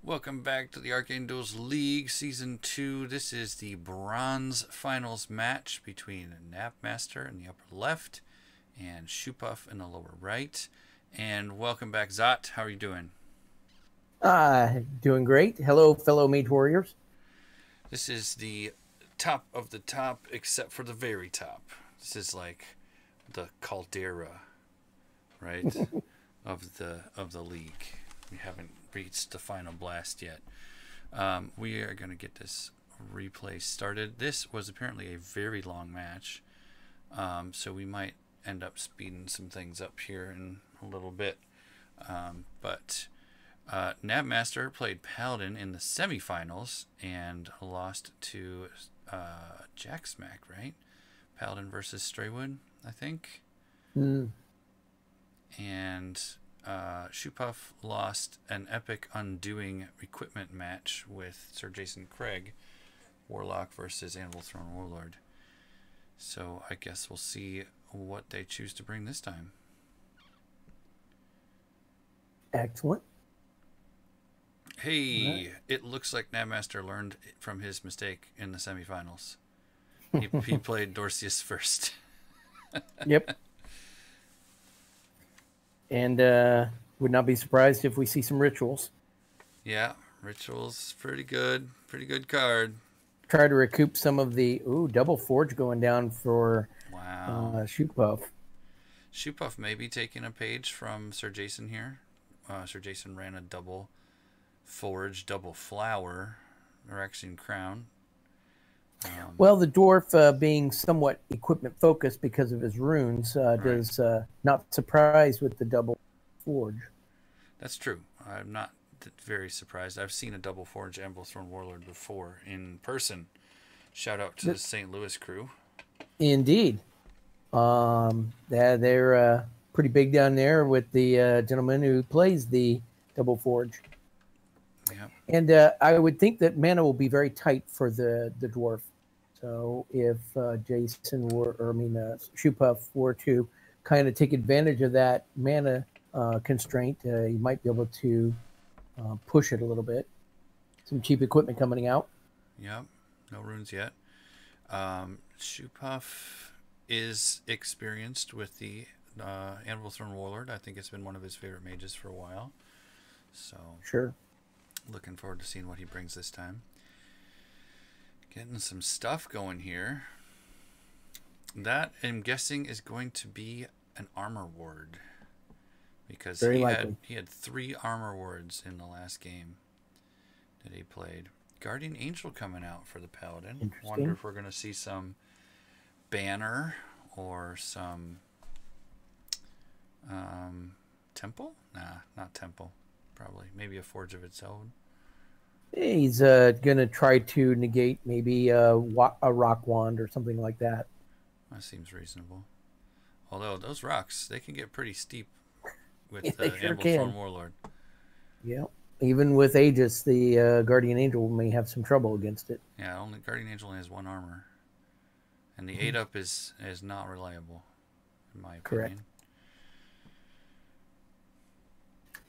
Welcome back to the Arcane Duels League Season 2. This is the Bronze Finals match between knabbmaster in the upper left and shoopuff in the lower right. And welcome back, Zot. How are you doing? Doing great. Hello, fellow Mage Warriors. This is the top of the top, except for the very top. This is like the caldera, right, of the league. We haven't reached the final blast yet. We are going to get this replay started. This was apparently a very long match, so we might end up speeding some things up here in a little bit. But knabbmaster played Paladin in the semifinals and lost to Jack Smack, right? Paladin versus Straywood, I think. And shoopuff lost an epic undoing equipment match with Sir Jason Craig, Warlock versus Anvil Throne Warlord. So I guess we'll see what they choose to bring this time. Excellent. Hey, it looks like knabbmaster learned from his mistake in the semifinals. He played Dorcius first. Yep. And would not be surprised if we see some rituals. Yeah, rituals, pretty good. Pretty good card. Try to recoup some of the double forge going down for shoopuff. Shoopuff may be taking a page from Sir Jason here. Sir Jason ran a double forge, double flower, Araxian crown. Well, the dwarf, being somewhat equipment focused because of his runes, does not surprise with the double forge. That's true. I'm not very surprised. I've seen a double forge Anvil Throne Warlord before in person. Shout out to the St. Louis crew. Indeed. They're pretty big down there with the gentleman who plays the double forge. Yeah. And I would think that mana will be very tight for the dwarf. So if Jason shoopuff were to kind of take advantage of that mana constraint, you might be able to push it a little bit. Some cheap equipment coming out. Yep. No runes yet. Shoopuff is experienced with the Anvil Throne Warlord. I think it's been one of his favorite mages for a while. So sure. Looking forward to seeing what he brings this time. Getting some stuff going here. That, I'm guessing, is going to be an armor ward. Because he had 3 armor wards in the last game that he played. Guardian Angel coming out for the Paladin. Wonder if we're going to see some banner or some temple? Nah, not temple. Probably. Maybe a forge of its own. He's going to try to negate maybe a rock wand or something like that. That seems reasonable. Although those rocks, they can get pretty steep with the Anvil Throne Warlord. Yeah. Even with Aegis, the Guardian Angel may have some trouble against it. Yeah, only Guardian Angel has 1 armor. And the 8-up is not reliable, in my opinion. Correct.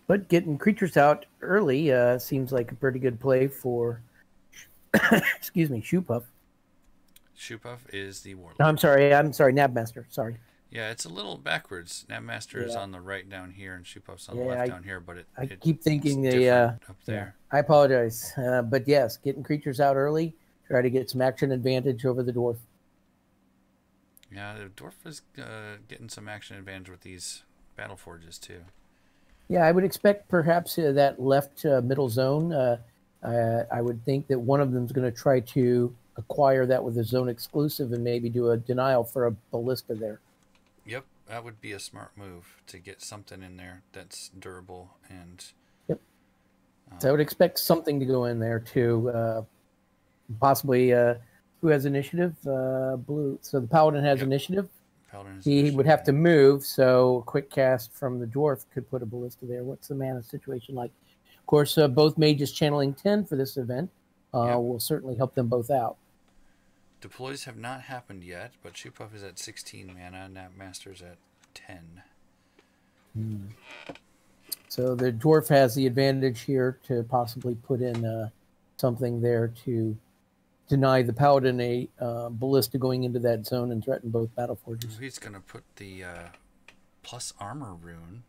But getting creatures out early seems like a pretty good play for, excuse me, shoopuff. Shoopuff is the warlord. No, I'm sorry, knabbmaster. Sorry. Yeah, it's a little backwards. Knabbmaster is on the right down here, and shoopuff's on the left down here. But I keep thinking up there. I apologize, but yes, getting creatures out early, try to get some action advantage over the dwarf. Yeah, the dwarf is getting some action advantage with these battle forges too. Yeah, I would expect perhaps that left middle zone. I would think that one of them is going to try to acquire that with a zone exclusive and maybe do a denial for a ballista there. Yep, that would be a smart move to get something in there that's durable and. Yep. So I would expect something to go in there too. Possibly who has initiative? Blue. So the Paladin has initiative. He would have to move, so a quick cast from the dwarf could put a ballista there. What's the mana situation like? Of course, both mages channeling 10 for this event will certainly help them both out. Deploys have not happened yet, but shoopuff is at 16 mana, knabbmaster's at 10. So the dwarf has the advantage here to possibly put in something there to deny the paladin a ballista going into that zone and threaten both battle forges. He's going to put the plus armor rune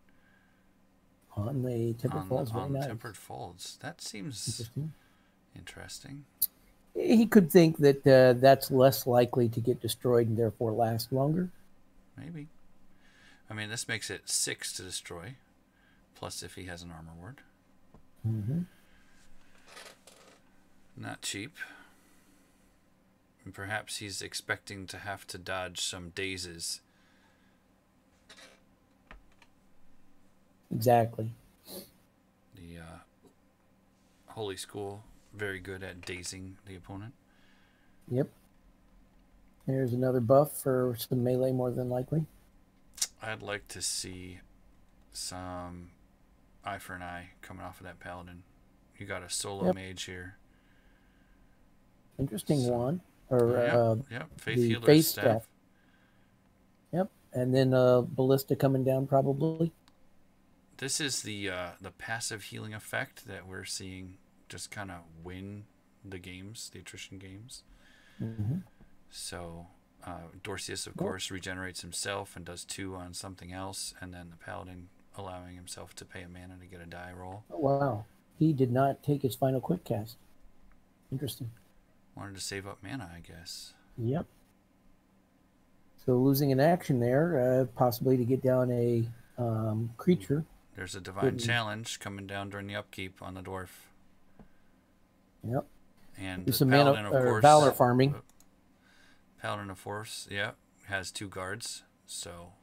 on the tempered folds. Very nice. Tempered folds. That seems interesting. He could think that that's less likely to get destroyed and therefore last longer. Maybe. I mean, this makes it 6 to destroy, plus if he has an armor ward. Not cheap. And perhaps he's expecting to have to dodge some dazes. Exactly. The Holy School, very good at dazing the opponent. Yep. There's another buff for some melee, more than likely. I'd like to see some eye for an eye coming off of that paladin. You got a solo mage here. Interesting one. Or Faith healer staff. Yep. And then ballista coming down probably. This is the passive healing effect that we're seeing just kind of win the games, the attrition games. So Dorcius, of course, regenerates himself and does 2 on something else, and then the paladin allowing himself to pay a mana to get a die roll. Oh, wow. He did not take his final quick cast. Interesting. Wanted to save up mana, I guess. Yep. So losing an action there, possibly to get down a creature. There's a divine challenge coming down during the upkeep on the dwarf. Yep. And the paladin, of course, valor farming. Paladin, of course, has 2 guards, so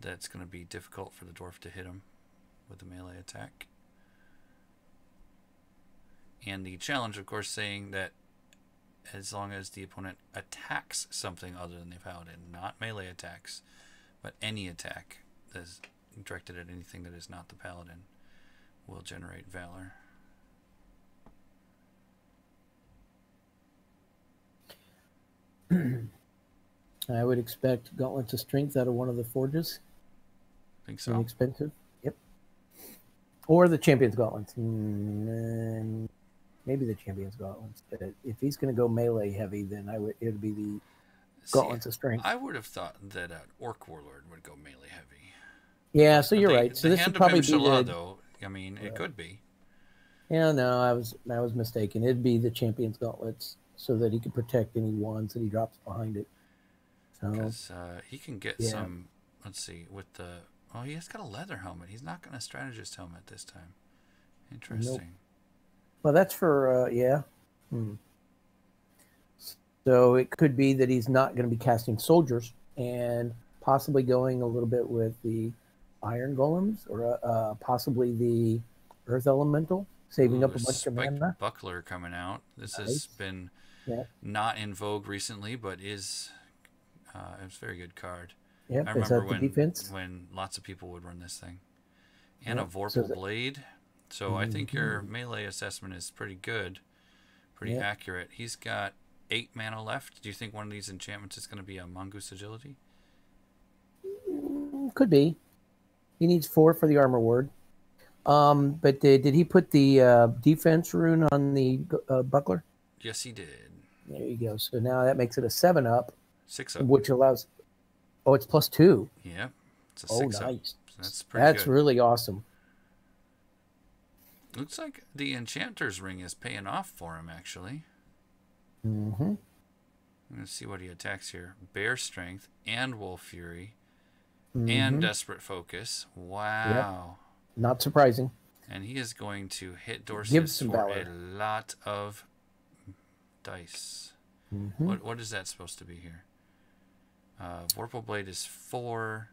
that's going to be difficult for the dwarf to hit him with a melee attack. And the challenge, of course, saying that as long as the opponent attacks something other than the paladin, not melee attacks, but any attack that's directed at anything that is not the paladin, will generate valor. I would expect gauntlets of strength out of one of the forges. Think so? Inexpensive. Yep. Or the champion's gauntlets. And maybe the champion's gauntlets. But if he's going to go melee heavy, then it would be the gauntlets of strength. I would have thought that Orc Warlord would go melee heavy. Yeah, so you're right. So this would probably be though. I mean, it could be. Yeah, no, I was mistaken. It'd be the champion's gauntlets, so that he could protect any wands that he drops behind it. Because he can get some. Let's see, with the he has got a leather helmet. He's not going to strategist helmet this time. Interesting. Nope. Well, that's for So it could be that he's not going to be casting soldiers and possibly going a little bit with the iron golems or possibly the earth elemental, saving up a bunch of mana. Buckler coming out. This has been not in vogue recently, but it's a very good card. Yep. I remember when lots of people would run this thing. And a Vorpal Blade. So I think your melee assessment is pretty good, pretty accurate. He's got 8 mana left. Do you think one of these enchantments is going to be a Mongoose Agility? Could be. He needs 4 for the armor ward. But did he put the defense rune on the buckler? Yes, he did. There you go. So now that makes it a 7-up. 6-up. Which allows... Oh, it's +2. Yeah. It's a 6-up. Nice. So that's good. Really awesome. Looks like the Enchanter's Ring is paying off for him, actually. I'm going to see what he attacks here. Bear Strength and Wolf Fury and Desperate Focus. Wow. Yep. Not surprising. And he is going to hit Dorcius for valor. A lot of dice. What is that supposed to be here? Vorpal Blade is 4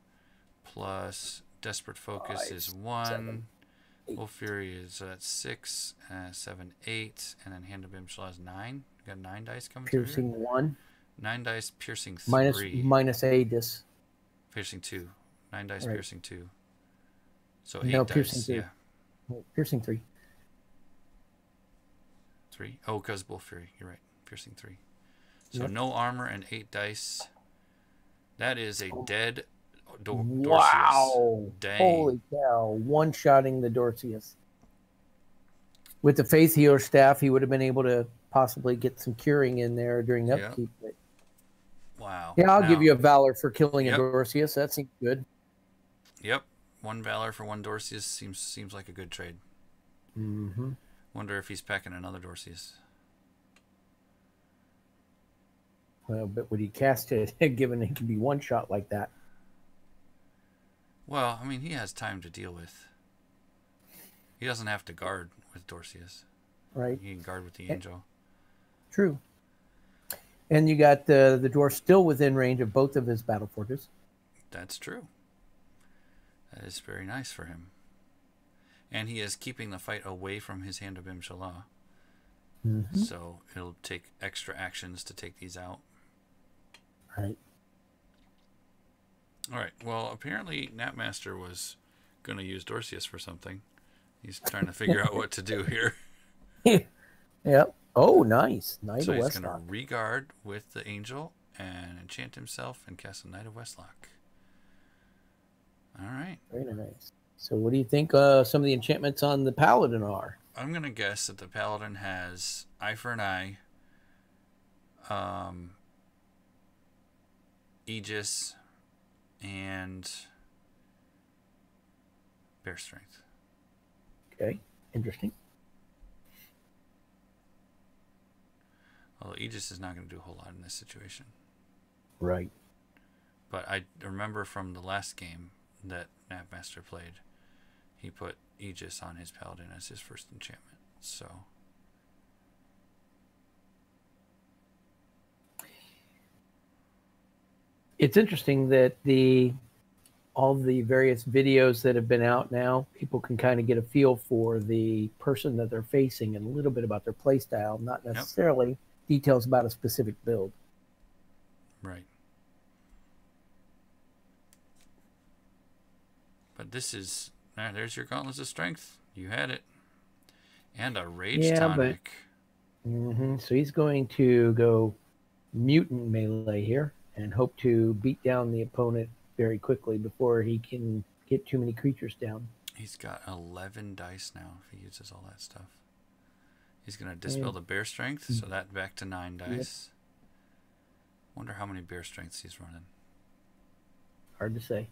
plus Desperate Focus is 1. 7, 8. Wolf Fury is 6, 7, 8, and then Hand of Bimshal has 9. You got 9 dice coming through. Piercing 1. 9 dice, piercing 3. Minus Aegis. Piercing 2. 9 dice, right. Piercing 2. So 8 dice. Piercing 3. Yeah. Piercing 3. 3? Oh, because Wolf Fury. You're right. Piercing 3. So no armor and 8 dice. That is a dead Wow. Dang. Holy cow. One-shotting the Dorceus. With the Faith Healer staff, he would have been able to possibly get some curing in there during the upkeep. But... Wow. Yeah, I'll give you a Valor for killing a Yep. Dorceus. That seems good. Yep. 1 Valor for 1 Dorceus seems like a good trade. Mm-hmm. Wonder if he's packing another Dorceus. Well, but would he cast it, given it can be one shot like that? Well, I mean, he has time to deal with. He doesn't have to guard with Dorceus. Right. He can guard with the Angel. True. And you got the dwarf still within range of both of his battle forges. That's true. That is very nice for him. And he is keeping the fight away from his Hand of Imshallah. Mm-hmm. So it'll take extra actions to take these out. Right. All right. Well, apparently knabbmaster was going to use Dorceus for something. He's trying to figure out what to do here. Yep. Oh, nice. Knight So of he's Westlock. going to regard with the Angel and enchant himself and cast a Knight of Westlock. All right. Very nice. So what do you think some of the enchantments on the Paladin are? I'm going to guess that the Paladin has Eye for an Eye, Aegis, and Bear Strength. Okay. Interesting. Well, Aegis is not going to do a whole lot in this situation. Right. But I remember from the last game that knabbmaster played, he put Aegis on his Paladin as his first enchantment. So it's interesting that all the various videos that have been out now, people can kind of get a feel for the person that they're facing and a little bit about their play style, not necessarily details about a specific build. Right. But this is... there's your Gauntlets of Strength. You had it. And a Rage Tonic. But, so he's going to go mutant melee here and hope to beat down the opponent very quickly before he can get too many creatures down. He's got 11 dice now if he uses all that stuff. He's going to dispel the Bear Strength, so that back to 9 dice. Wonder how many Bear Strengths he's running. Hard to say.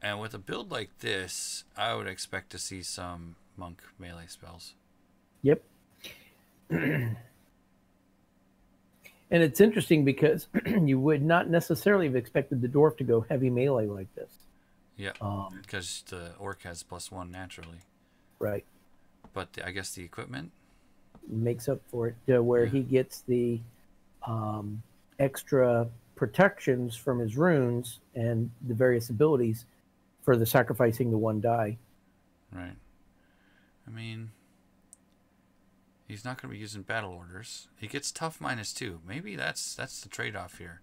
And with a build like this, I would expect to see some monk melee spells. Yep. And it's interesting because you would not necessarily have expected the dwarf to go heavy melee like this. Yeah, because the orc has +1 naturally. Right. But I guess the equipment makes up for it, where he gets the extra protections from his runes and the various abilities for the sacrificing the 1 die. Right. I mean, he's not going to be using battle orders. He gets tough -2. Maybe that's the trade-off here.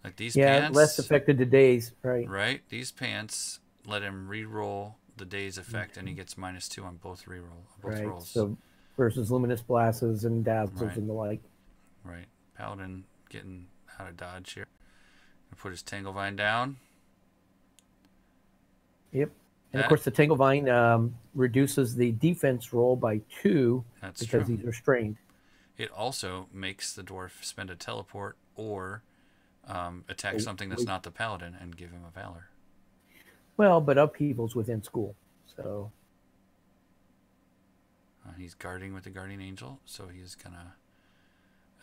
Like these pants, less affected to days, right? Right. These pants let him re-roll the day's effect, and he gets -2 on both rolls. So versus luminous blasts and dazzles and the like. Right. Paladin getting out of dodge here. Put his Tanglevine down. Yep. And of course, the Tanglevine reduces the defense roll by 2 because he's restrained. It also makes the dwarf spend a teleport or attack something that's not the Paladin and give him a Valor. Well, but upheaval's within school, so... he's guarding with the Guardian Angel, so he's going to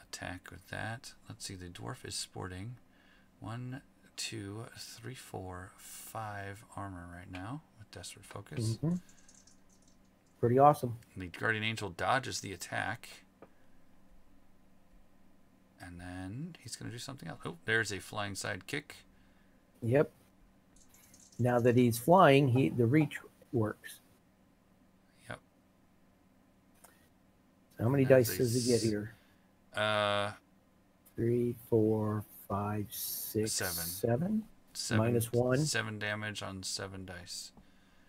attack with that. Let's see, the dwarf is sporting 1, 2, 3, 4, 5 armor right now with Desperate Focus. Pretty awesome. And the Guardian Angel dodges the attack. And then he's going to do something else. Oh, there's a flying side kick. Yep. Now that he's flying, the reach works. Yep. So how many dice does he get here? 3, 4, 5, 6, 7. -1. 7 damage on 7 dice.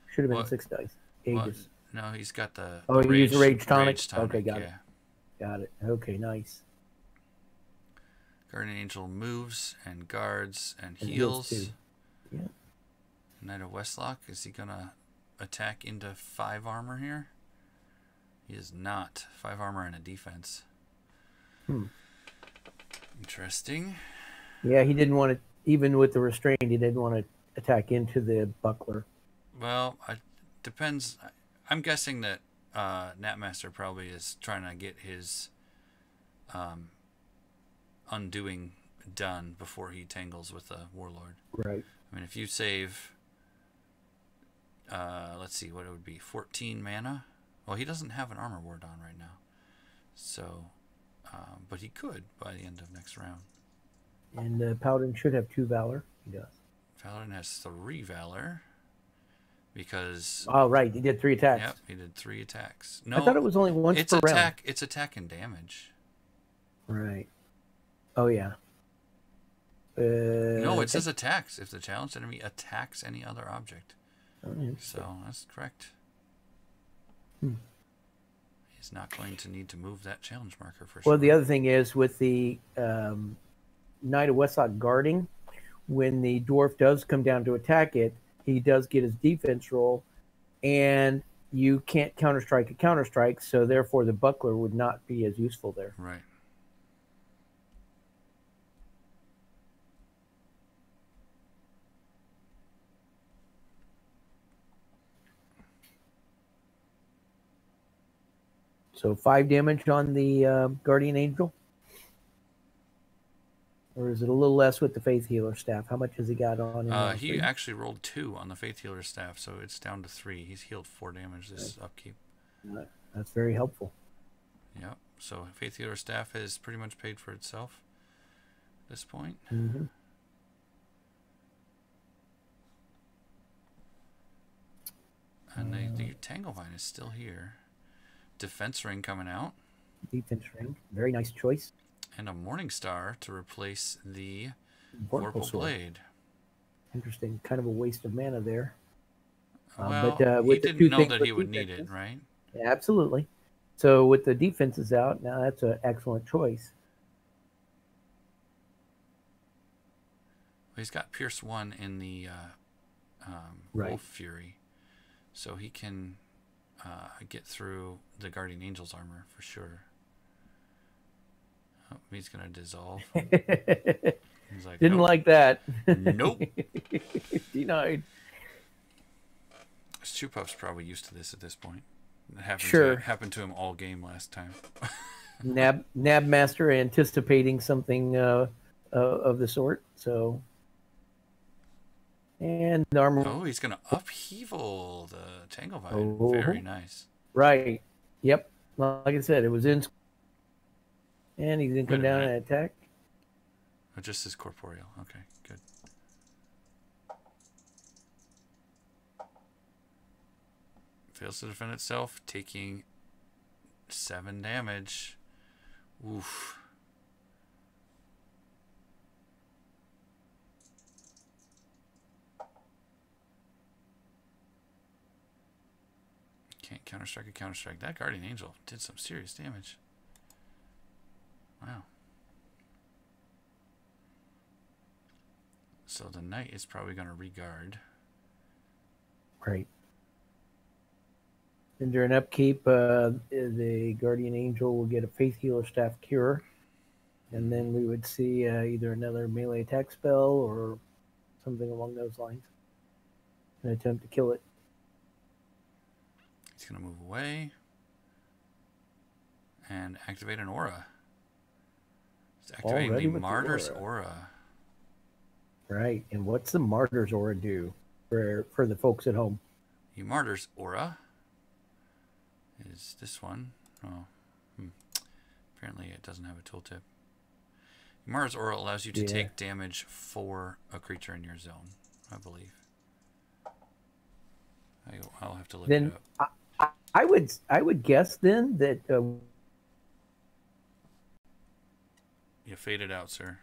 Should have been 6 dice. Aegis. No, he's got the. Oh, he used a rage tonic? Rage tonic. Okay, got it. Got it. Okay, nice. Guardian Angel moves and guards and heals. Yeah. Knight of Westlock, is he gonna attack into 5 armor here? He is not. 5 armor and a defense. Interesting. Yeah, he didn't want to, even with the restraint, he didn't want to attack into the buckler. Well, it depends. I'm guessing that knabbmaster probably is trying to get his undoing done before he tangles with the Warlord. Right. I mean, if you save, let's see what it would be, 14 mana. Well, he doesn't have an armor ward on right now, so, but he could by the end of next round. And Paladin should have 2 valor. He does. Paladin has 3 valor because. Oh, right, he did 3 attacks. Yep, he did 3 attacks. No, I thought it was only once per round. It's attack and damage. Right. Oh yeah. No, it says attacks if the challenged enemy attacks any other object. Oh, yeah. So that's correct. He's not going to need to move that challenge marker for sure. Well, the other thing is with the Knight of Westlock guarding, when the dwarf does come down to attack it, he does get his defense roll, and you can't counterstrike a counterstrike, so therefore the buckler would not be as useful there. Right. So 5 damage on the Guardian Angel? Or is it a little less with the Faith Healer staff? How much has he got on him? He actually rolled 2 on the Faith Healer staff, so it's down to 3. He's healed 4 damage this upkeep. That's very helpful. Yep. So Faith Healer staff has pretty much paid for itself at this point. Mm-hmm. And the Tanglevine is still here. Defense Ring coming out. Defense Ring. Very nice choice. And a Morning Star to replace the Vorpal Blade. Interesting. Kind of a waste of mana there. Well, but, he didn't know that he would need it, right? Yeah, absolutely. So with the defenses out, now that's an excellent choice. Well, he's got Pierce 1 in the right. Wolf Fury. So he can get through the Guardian Angel's armor for sure. Oh, he's going to dissolve. He's like, Didn't like that. Nope. Denied. Shoopuff's probably used to this point. It happened to him all game last time. Knabbmaster anticipating something of the sort. So, and the armor. Oh, he's going to upheaval the Tanglevine. Oh. Very nice. Right. Yep. Like I said, it was in. And he's going to come down and attack. Oh, just his corporeal. Okay, good. Fails to defend itself, taking 7 damage. Oof. Can't counterstrike a counterstrike. That Guardian Angel did some serious damage. Wow. So the Knight is probably going to regard. Right. And during upkeep, the Guardian Angel will get a Faith Healer Staff Cure. And then we would see either another melee attack spell or something along those lines. An attempt to kill it. He's going to move away. And activate an aura. He's activating the Martyr's Aura. Right. And what's the Martyr's Aura do for the folks at home? The Martyr's Aura is this one. Oh, apparently it doesn't have a tooltip. The Martyr's Aura allows you to take damage for a creature in your zone, I believe. I'll have to look it up. I would guess then that you faded out, sir.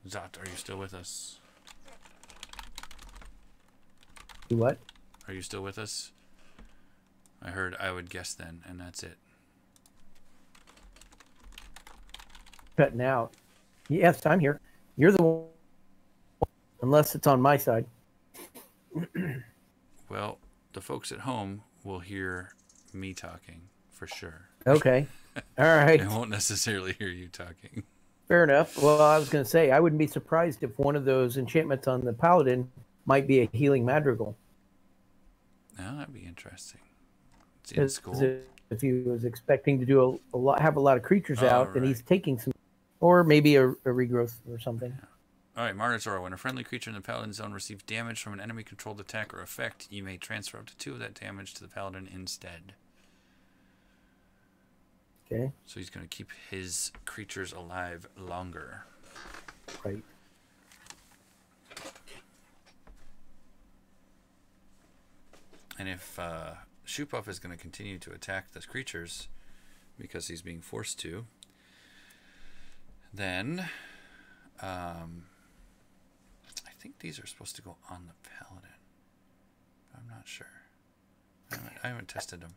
Zot, are you still with us? What? Are you still with us? I heard I would guess then, and that's it. cutting out. Yes, I'm here. You're the one, unless it's on my side. Well, the folks at home will hear me talking for sure. Okay. All right. They won't necessarily hear you talking. Fair enough. Well, I was going to say, I wouldn't be surprised if one of those enchantments on the Paladin might be a healing madrigal. Oh, that'd be interesting. It's in school. If he was expecting to do a lot, have a lot of creatures out, and he's taking some, or maybe a regrowth or something. Yeah. All right, Martyr's Aura. When a friendly creature in the Paladin zone receives damage from an enemy-controlled attack or effect, you may transfer up to 2 of that damage to the Paladin instead. Okay. So he's going to keep his creatures alive longer. Right. And if Shoopuff is going to continue to attack the creatures because he's being forced to, then I think these are supposed to go on the Paladin. I'm not sure. I haven't tested them.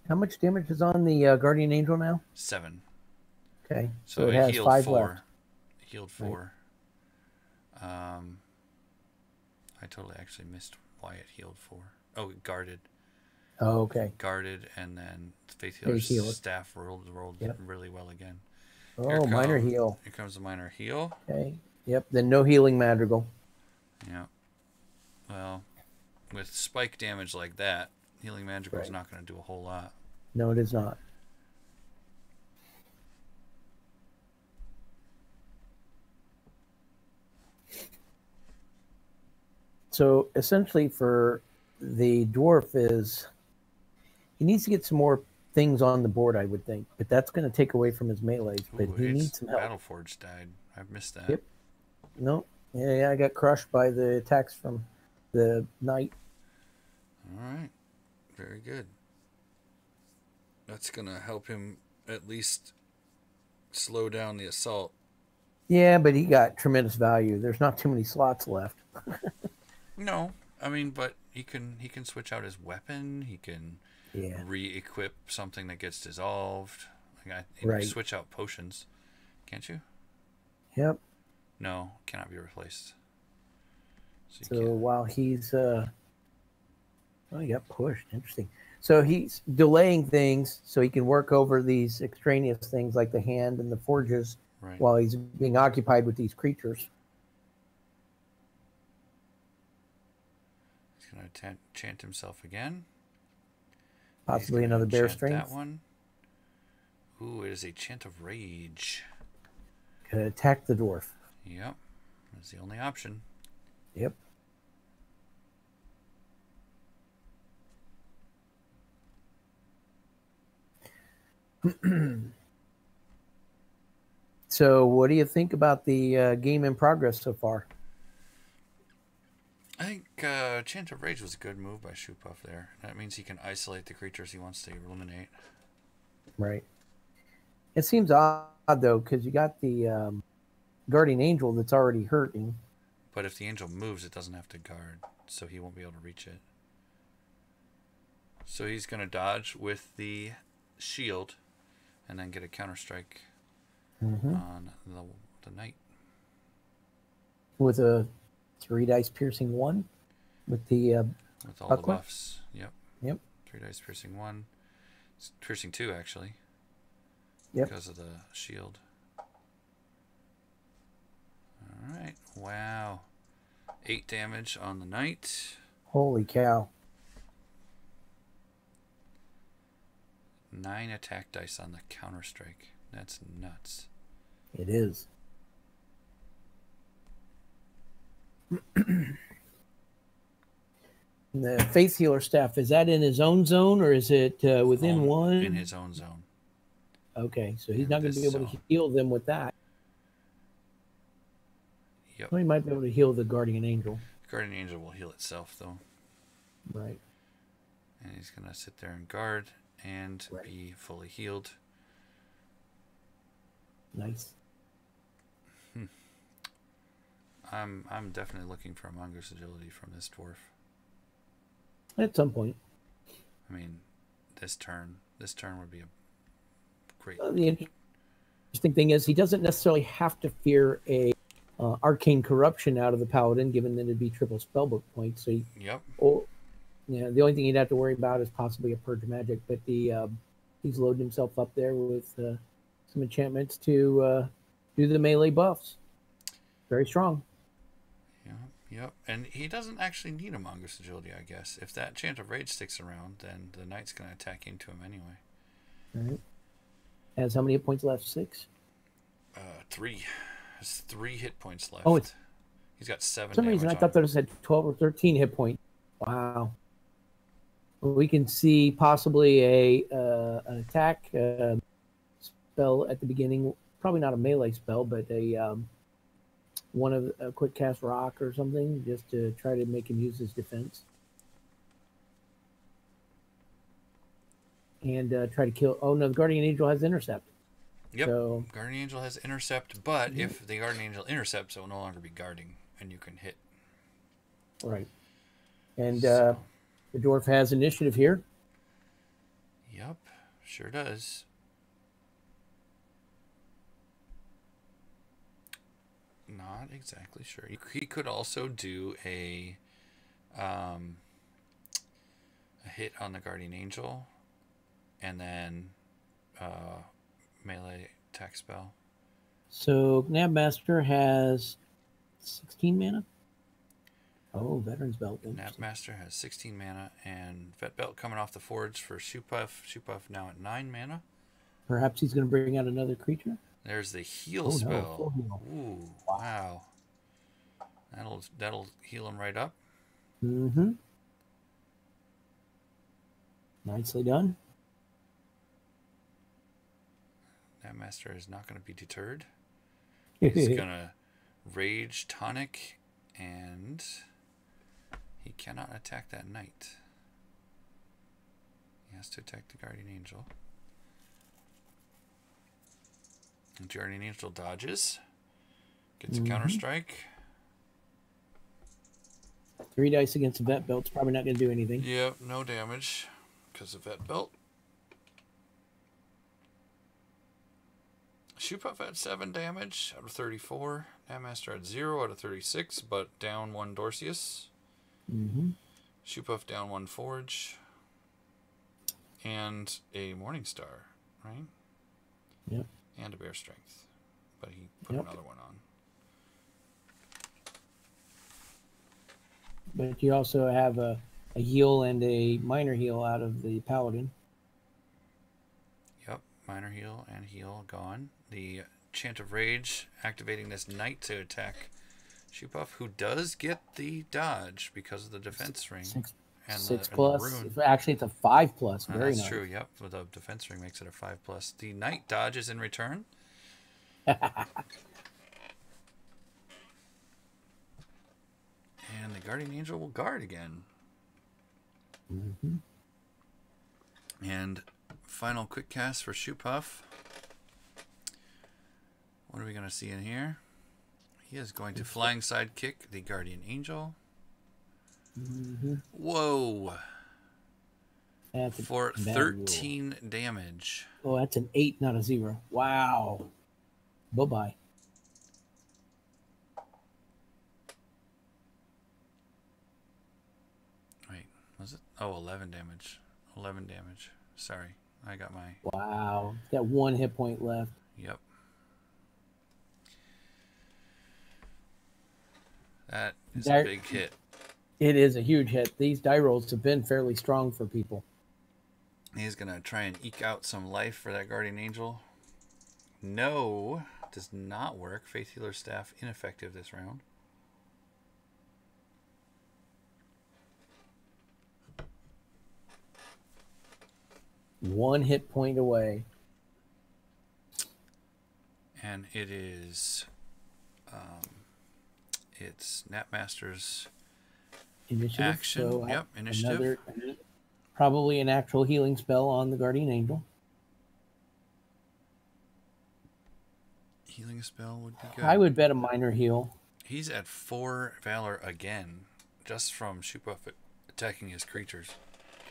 How much damage is on the Guardian Angel now? 7. Okay, so it has healed 5 4. left. It healed 4. Right. I totally actually missed why it healed 4. Oh, it guarded. Oh, okay. Guarded, and then Faith Healer's staff rolled really well again. Oh, minor heal. Here comes a minor heal. Okay. Yep. Then no healing madrigal. Yeah. Well, with spike damage like that, healing madrigal is not going to do a whole lot. No, it is not. So essentially, for the dwarf he needs to get some more things on the board, I would think, but that's going to take away from his melees. But he needs some help. Battleforge died. I've missed that. Yep. No. Yeah, I got crushed by the attacks from the knight. All right. Very good. That's going to help him at least slow down the assault. Yeah, but he got tremendous value. There's not too many slots left. No, I mean, but he can switch out his weapon. He can re-equip something that gets dissolved. Like you can switch out potions, can't you? Yep. No, cannot be replaced. So while he's he got pushed. Interesting. So he's delaying things so he can work over these extraneous things like the hand and the forges while he's being occupied with these creatures. He's going to chant himself again. Possibly another bear strength. That one. Ooh, it is a chant of rage. Gonna attack the dwarf. Yep. That's the only option. Yep. So what do you think about the game in progress so far? I think Chant of Rage was a good move by Shoopuff there. That means he can isolate the creatures he wants to eliminate. Right. It seems odd, though, because you got the Guardian Angel that's already hurting. But if the angel moves, it doesn't have to guard, so he won't be able to reach it. So he's going to dodge with the shield and then get a counter-strike on the knight. With a 3 dice piercing 1? With the with all buckler? The buffs. Yep. 3 dice piercing 1. It's piercing 2, actually. Yep. Because of the shield. Alright. Wow. 8 damage on the knight. Holy cow. 9 attack dice on the counter-strike. That's nuts. It is. The Faith Healer staff, is that in his own zone or is it within one? In his own zone. Okay, so he's not going to be able to heal them with that. Yep. Well, he might be able to heal the Guardian Angel. The Guardian Angel will heal itself, though. Right. And he's going to sit there and guard and be fully healed. Nice. I'm definitely looking for a mongoose agility from this dwarf. At some point. I mean, this turn would be a great. interesting thing is he doesn't necessarily have to fear a arcane corruption out of the paladin, given that it'd be triple spellbook points. So yep. Yeah, the only thing he'd have to worry about is possibly a purge magic, but he's loading himself up there with some enchantments to do the melee buffs. Very strong. Yep. And he doesn't actually need a Mongoose Agility, I guess. If that Chant of Rage sticks around, then the Knight's going to attack into him anyway. All right. Has how many hit points left? 6? 3. Has 3 hit points left. Oh, he's got 7. For some reason, I thought that had 12 or 13 hit points. Wow. We can see possibly an attack spell at the beginning. Probably not a melee spell, but a quick cast rock or something, just to try to make him use his defense. And try to kill. Oh no, the Guardian Angel has intercept. Yep. So, Guardian Angel has intercept, but if the Guardian Angel intercepts, it will no longer be guarding, and you can hit. Right. And the dwarf has initiative here. Yep, sure does. Not exactly sure. He could also do a hit on the Guardian Angel, and then melee attack spell. So knabbmaster has 16 mana. Oh, Veteran's Belt. Knabbmaster has 16 mana, and Vet Belt coming off the forge for shoopuff. Shoopuff now at 9 mana. Perhaps he's going to bring out another creature. There's the heal spell. No, ooh, wow. That'll heal him right up. Mm-hmm. Nicely done. That master is not going to be deterred. He's going to rage tonic, and he cannot attack that knight. He has to attack the Guardian Angel. And Guardian Angel dodges. Gets a counter strike. 3 dice against the Vet Belt's probably not going to do anything. Yep, no damage because of Vet Belt. Shoopuff had 7 damage out of 34. Knabbmaster had 0 out of 36, but down 1 Dorcius. Shoopuff down 1 Forge. And a Morningstar, right? Yep. And a Bear Strength. But he put another one on. But you also have a heal and a minor heal out of the Paladin. Yep, minor heal and heal gone. The Chant of Rage activating this knight to attack Shoopuff, who does get the dodge because of the defense ring. 6 plus. Actually, it's a 5 plus. Very that's nice. True, yep. The defense ring makes it a 5 plus. The knight dodges in return. And the Guardian Angel will guard again. And final quick cast for Shoopuff. What are we going to see in here? He is going to flying side kick the Guardian Angel. Whoa. That's for 13 damage. Oh, that's an 8, not a 0. Wow. Bye-bye. Wait, was it? Oh, 11 damage. 11 damage. Sorry, I got my... Wow. Got 1 hit point left. Yep. That is a big hit. It is a huge hit. These die rolls have been fairly strong for people. He's going to try and eke out some life for that Guardian Angel. No, does not work. Faith Healer Staff ineffective this round. One hit point away. And it is... it's knabbmaster's initiative. Action. So yep, initiative. Probably an actual healing spell on the Guardian Angel. Healing spell would be good. I would bet a minor heal. He's at 4 Valor again, just from Shoopuff attacking his creatures.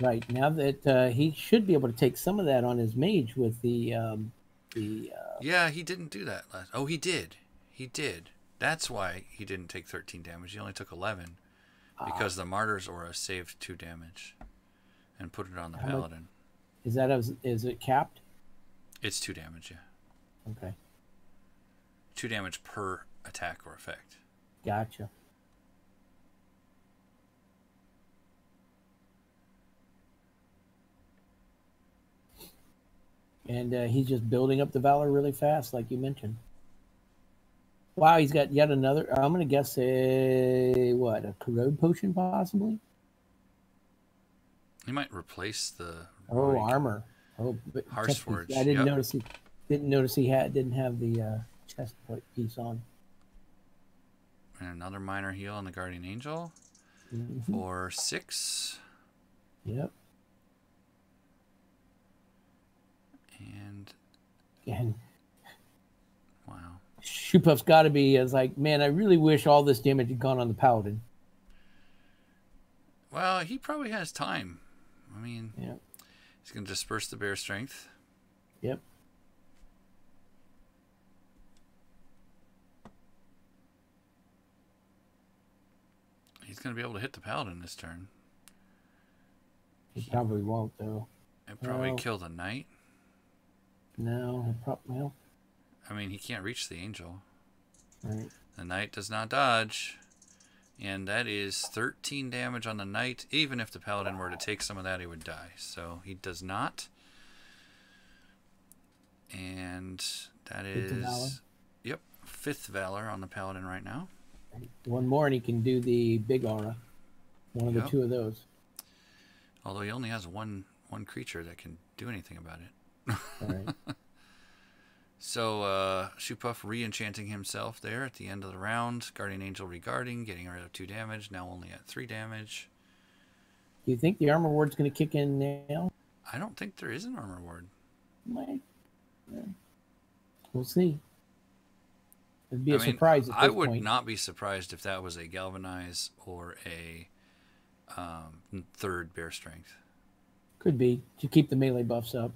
Right, now that he should be able to take some of that on his mage with the the... Yeah, he didn't do that last... Oh, he did. He did. That's why he didn't take 13 damage. He only took 11. Because the Martyr's Aura saved 2 damage. And put it on the Paladin. Is it capped? It's 2 damage, yeah. Okay. 2 damage per attack or effect. Gotcha. And he's just building up the Valor really fast, like you mentioned. Wow, he's got yet another... I'm going to guess a Corrode Potion, possibly? He might replace the... armor. Harsh Forge. I didn't notice he didn't have the chest plate piece on. And another minor heal on the Guardian Angel for 6. Yep. And wow. Shoopuff's got to be like, man, I really wish all this damage had gone on the Paladin. Well, he probably has time. I mean, yeah. He's going to disperse the bear strength. Yep. He's going to be able to hit the Paladin this turn. He probably won't, though. And probably kill the Knight. No, well. I mean, he can't reach the Angel. Right. The Knight does not dodge. And that is 13 damage on the Knight. Even if the Paladin were to take some of that, he would die. So he does not. And that is... Yep, 5th Valor on the Paladin right now. One more and he can do the big aura. One of the 2 of those. Although he only has one creature that can do anything about it. Right. So Shoopuff re-enchanting himself there at the end of the round. Guardian Angel regarding, getting rid of 2 damage. Now only at 3 damage. Do you think the Armor Ward's going to kick in now? I don't think there is an Armor Ward. We'll see. It'd be a surprise at this point. I would not be surprised if that was a Galvanize or a 3rd Bear Strength. Could be, to keep the melee buffs up.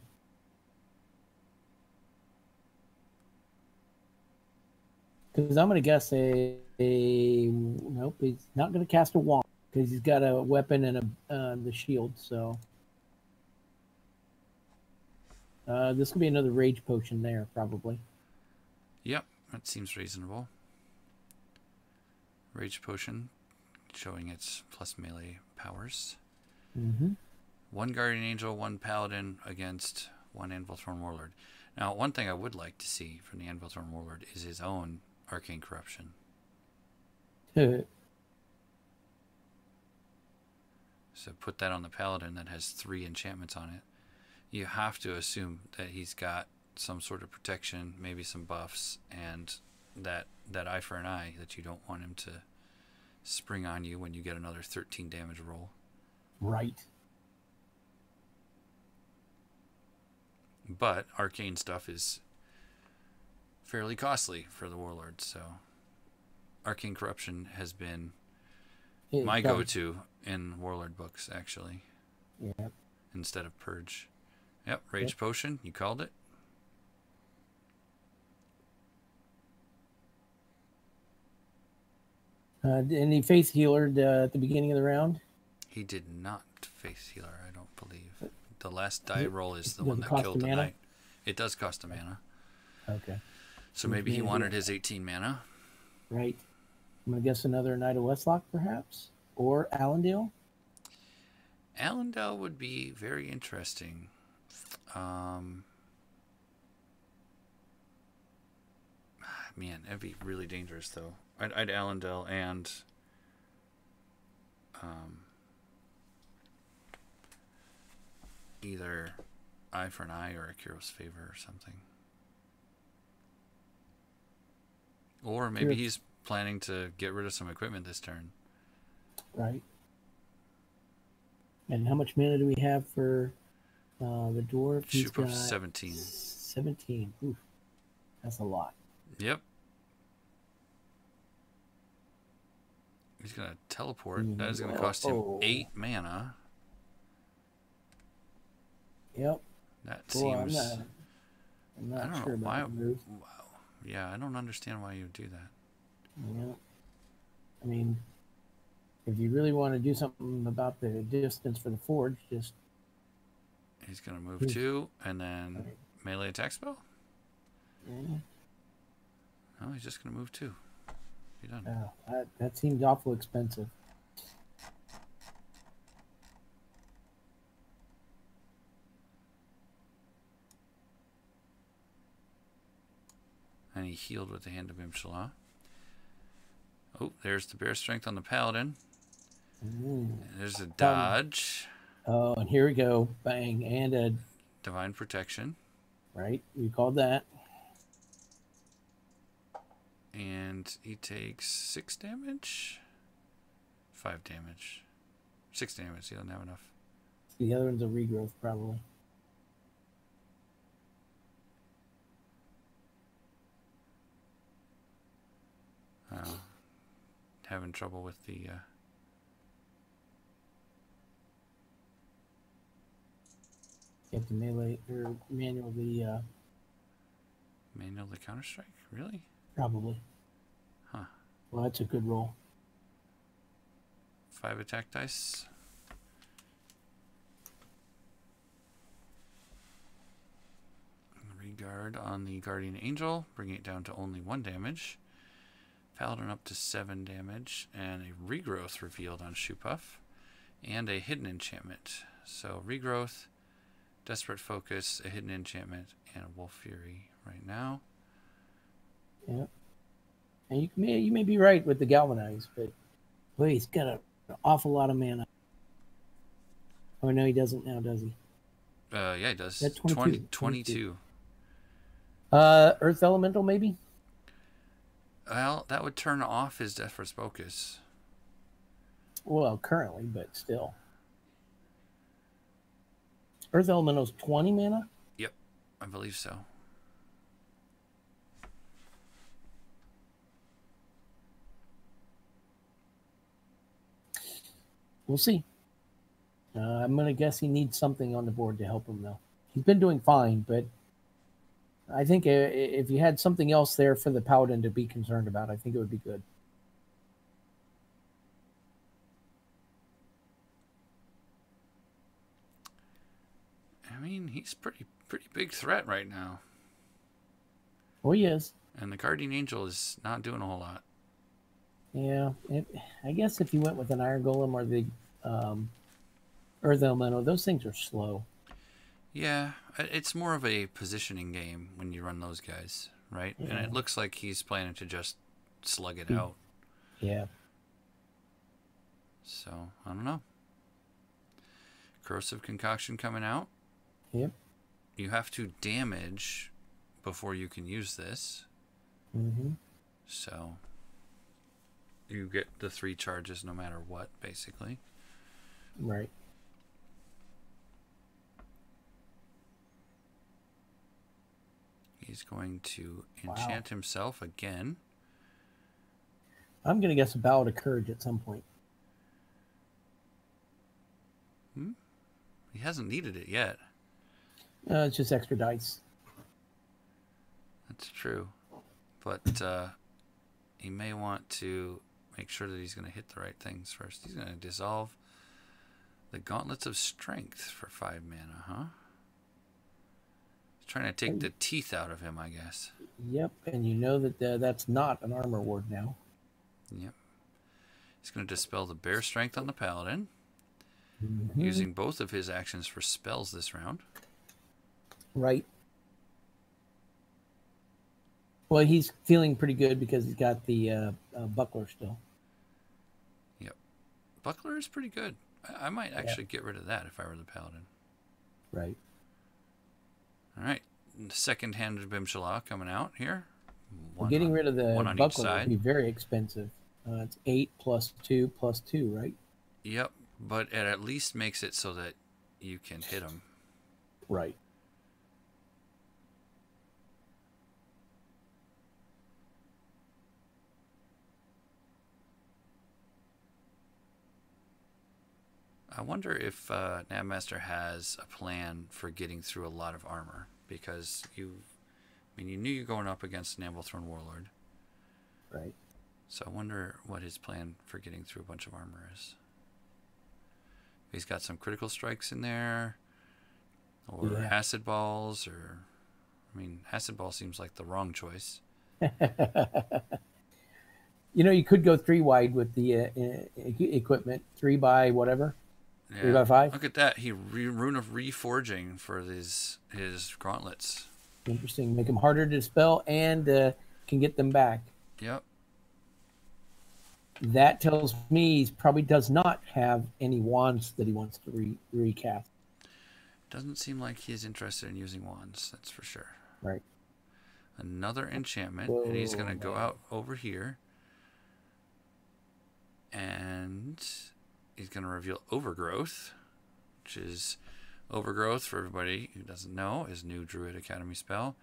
Because I'm going to guess nope, he's not going to cast a wand because he's got a weapon and the shield. So this will be another rage potion there, probably. Yep, that seems reasonable. Rage potion, showing its plus melee powers. 1 Guardian Angel, 1 Paladin against 1 Anvil Throne Warlord. Now, one thing I would like to see from the Anvil Throne Warlord is his own Arcane Corruption. So put that on the Paladin that has 3 enchantments on it. You have to assume that he's got some sort of protection, maybe some buffs, and that eye for an eye that you don't want him to spring on you when you get another 13 damage roll. Right. But arcane stuff is fairly costly for the Warlord, so Arcane Corruption has been my go-to in Warlord books, actually. Yeah. Instead of Purge. Yep, Rage Potion, you called it. Any face healer at the beginning of the round? He did not face healer, I don't believe. The last die roll is the one that killed the Knight. It does cost a mana. Okay. So maybe he wanted his 18 mana. Right. I'm going to guess another Knight of Westlock, perhaps? Or Allendale? Allendale would be very interesting. Man, that'd be really dangerous, though. I'd Allendale and... either Eye for an Eye or a Hero's Favor or something. Or maybe he's planning to get rid of some equipment this turn. Right. And how much mana do we have for the dwarf? Shoopuff 17. 17. Oof. That's a lot. Yep. He's going to teleport. That is going to cost him 8 mana. Yep. That seems I'm not I don't sure know about why. the move. Wow. Yeah, I don't understand why you would do that. Yeah. I mean, if you really want to do something about the distance for the forge, just... He's going to move 2 and then melee attack spell? Yeah. No, he's just going to move 2. Be done. That seems awful expensive. And he healed with the Hand of Imshala. Oh, there's the bear strength on the Paladin. There's a dodge. Oh, and here we go. Bang. And a... Divine Protection. Right. We called that. And he takes 6 damage? 5 damage. 6 damage. He doesn't have enough. The other one's a regrowth, probably. Having trouble with the... You have to melee or manually... Manually Counter-Strike? Really? Probably. Huh. Well, that's a good roll. 5 attack dice. Regard on the Guardian Angel, bringing it down to only 1 damage. Paladin up to 7 damage, and a regrowth revealed on shoopuff, and a hidden enchantment. So regrowth, desperate focus, a hidden enchantment, and a wolf fury right now. Yeah, and you may be right with the galvanize, but boy, he's got an awful lot of mana. Oh no, he doesn't now, does he? Yeah, he does. That's 22. Earth Elemental maybe. Well, that would turn off his desperate focus. Well, currently, but still. Earth Elemental's 20 mana? Yep, I believe so. We'll see. I'm going to guess he needs something on the board to help him, though. He's been doing fine, but I think if you had something else there for the Paladin to be concerned about, I think it would be good. I mean, he's pretty big threat right now. Oh, he is. And the Guardian Angel is not doing a whole lot. Yeah, I guess if you went with an Iron Golem or the Earth Elemental, those things are slow. Yeah, it's more of a positioning game when you run those guys, right? Yeah. And it looks like he's planning to just slug it out. Yeah. So, I don't know. Corrosive Concoction coming out. Yep. You have to damage before you can use this. Mm-hmm. So, you get the 3 charges no matter what, basically. Right. He's going to enchant himself again. I'm going to guess a Ballad of Courage at some point. He hasn't needed it yet. It's just extra dice. That's true. But he may want to make sure that he's going to hit the right things first. He's going to dissolve the Gauntlets of Strength for 5 mana, huh? He's trying to take the teeth out of him, I guess. Yep, and you know that that's not an armor ward now. Yep. He's going to dispel the Bear Strength on the Paladin. Mm-hmm. Using both of his actions for spells this round. Right. Well, he's feeling pretty good because he's got the buckler still. Yep. Buckler is pretty good. I might actually get rid of that if I were the Paladin. Right. All right. The second Hand of Imshala coming out here. Getting rid of the buckler would be very expensive. It's 8 plus 2 plus 2, right? Yep. But it at least makes it so that you can hit him. Right. I wonder if knabbmaster has a plan for getting through a lot of armor, because mean, you knew you're going up against an Anvil Throne Warlord. Right. So I wonder what his plan for getting through a bunch of armor is. He's got some critical strikes in there, or acid balls, or... I mean, acid ball seems like the wrong choice. You know, you could go 3 wide with the equipment. 3 by whatever. Yeah. 3 by 5. Look at that. Rune of Reforging for his gauntlets. Interesting. Make them harder to dispel and can get them back. Yep. That tells me he probably does not have any wands that he wants to recast. Doesn't seem like he's interested in using wands, that's for sure. Right. Another enchantment, and he's going to go out over here. And he's going to reveal Overgrowth, which is Overgrowth, for everybody who doesn't know, is new Druid Academy spell.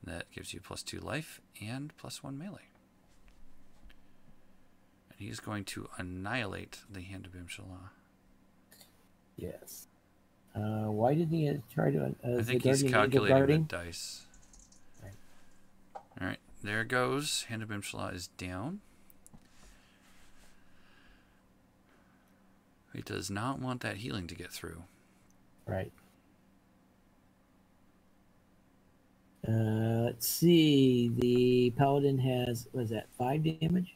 That gives you +2 life and +1 melee. And he's going to annihilate the Hand of Imshallah. Yes. Why did he try to... I think he's calculating the dice. Right. All right, there it goes. Hand of Imshallah is down. He does not want that healing to get through. Right. Let's see. The Paladin has, what is that, 5 damage?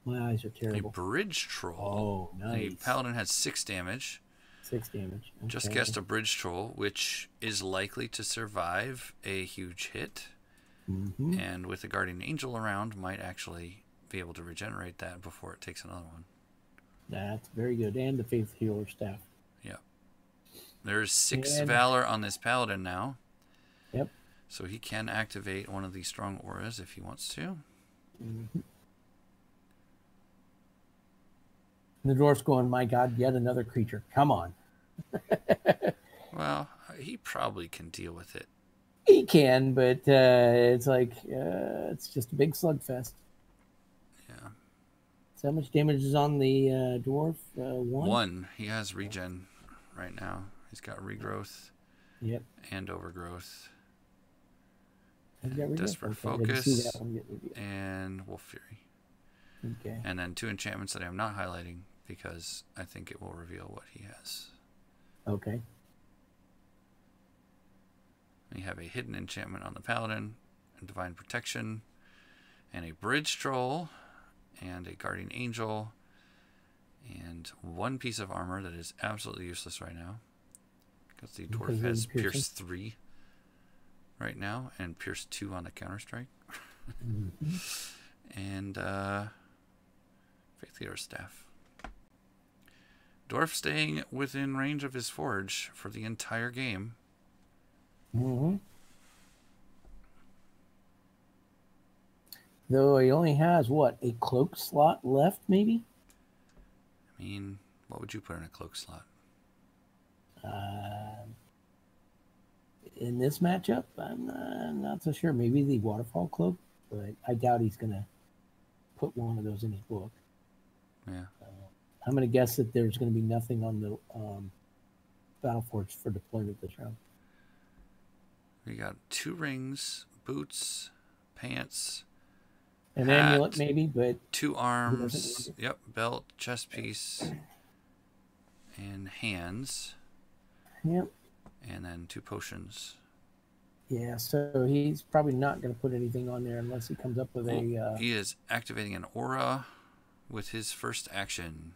My eyes are terrible. A Bridge Troll. Oh, nice. The Paladin has 6 damage. 6 damage. Okay. Just guessed a Bridge Troll, which is likely to survive a huge hit. Mm-hmm. And with the Guardian Angel around, might actually be able to regenerate that before it takes another one. That's very good. And the Faith Healer staff. Yeah. There's 6 Valor on this Paladin now. Yep. So he can activate one of these strong auras if he wants to. Mm-hmm. And the dwarf's going, my God, yet another creature. Come on. Well, he probably can deal with it. He can, but it's like, it's just a big slugfest. Yeah. So how much damage is on the dwarf? 1? 1. He has regen right now. He's got regrowth. Yep. And overgrowth. And Desperate Focus. And Wolf Fury. Okay. And then 2 enchantments that I'm not highlighting because I think it will reveal what he has. Okay. We have a hidden enchantment on the Paladin, and Divine Protection, and a Bridge Troll, and a Guardian Angel, and 1 piece of armor that is absolutely useless right now. Because the dwarf has Pierce 3 right now, and Pierce 2 on the Counter-Strike. Mm-hmm. And Faith Healer Staff. Dwarf staying within range of his forge for the entire game. Mm-hmm. Though he only has, what, a cloak slot left, maybe? I mean, what would you put in a cloak slot? In this matchup, I'm not so sure. Maybe the Waterfall Cloak, but I doubt he's going to put one of those in his book. Yeah. I'm going to guess that there's going to be nothing on the Battleforge for deployment this round. We got 2 rings, boots, pants, an hat, amulet maybe, but 2 arms, yep, belt, chest piece, and hands. Yep. And then 2 potions. Yeah, so he's probably not going to put anything on there unless he comes up with a... He is activating an aura with his first action.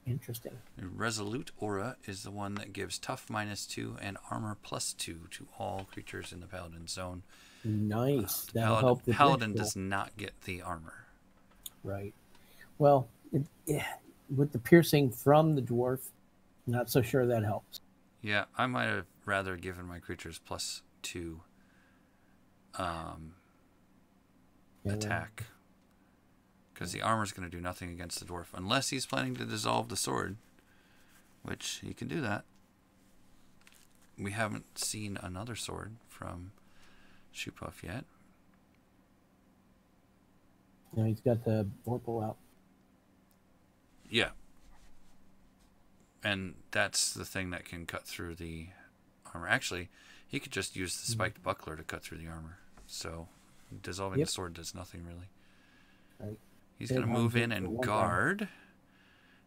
Interesting. The Resolute Aura is the one that gives Tough -2 and Armor +2 to all creatures in the Paladin zone. Nice. Paladin does not get the armor. Right. Well, with the piercing from the dwarf, not so sure that helps. Yeah, I might have rather given my creatures +2 attack. Because the armor is going to do nothing against the dwarf. Unless he's planning to dissolve the sword. Which he can do that. We haven't seen another sword from Shoopuff yet. No, he's got the Vorpal out. Yeah. And that's the thing that can cut through the armor. Actually, he could just use the spiked buckler to cut through the armor. so dissolving the sword does nothing really. Right. He's going to move in and guard,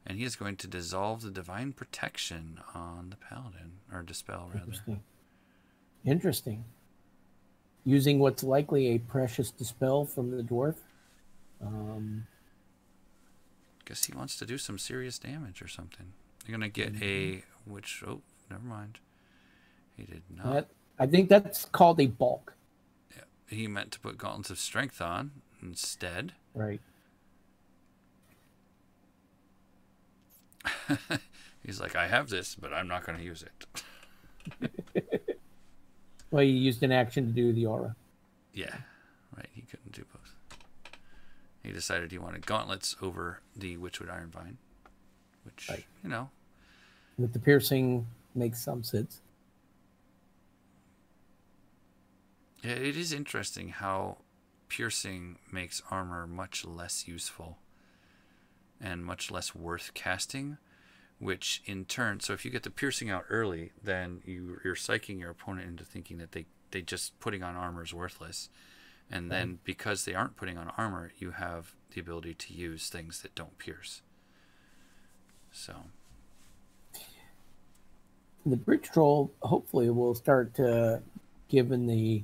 and he is going to dissolve the divine protection on the paladin, or dispel rather. Interesting. Using what's likely a precious dispel from the dwarf. Guess he wants to do some serious damage or something. You're going to get a... Which... Oh, never mind. He did not. I think that's called a bulk. Yeah, he meant to put Gauntlets of Strength on instead. Right. He's like, I have this, but I'm not going to use it. Well, you used an action to do the aura. Yeah, right. He couldn't do both. He decided he wanted gauntlets over the Witchwood Ironvine, which, you know. With the piercing, makes some sense. Yeah, it is interesting how piercing makes armor much less useful and much less worth casting, which in turn, so if you get the piercing out early, then you're psyching your opponent into thinking that they just putting on armor is worthless. And then because they aren't putting on armor, you have the ability to use things that don't pierce. So the bridge troll hopefully will start giving the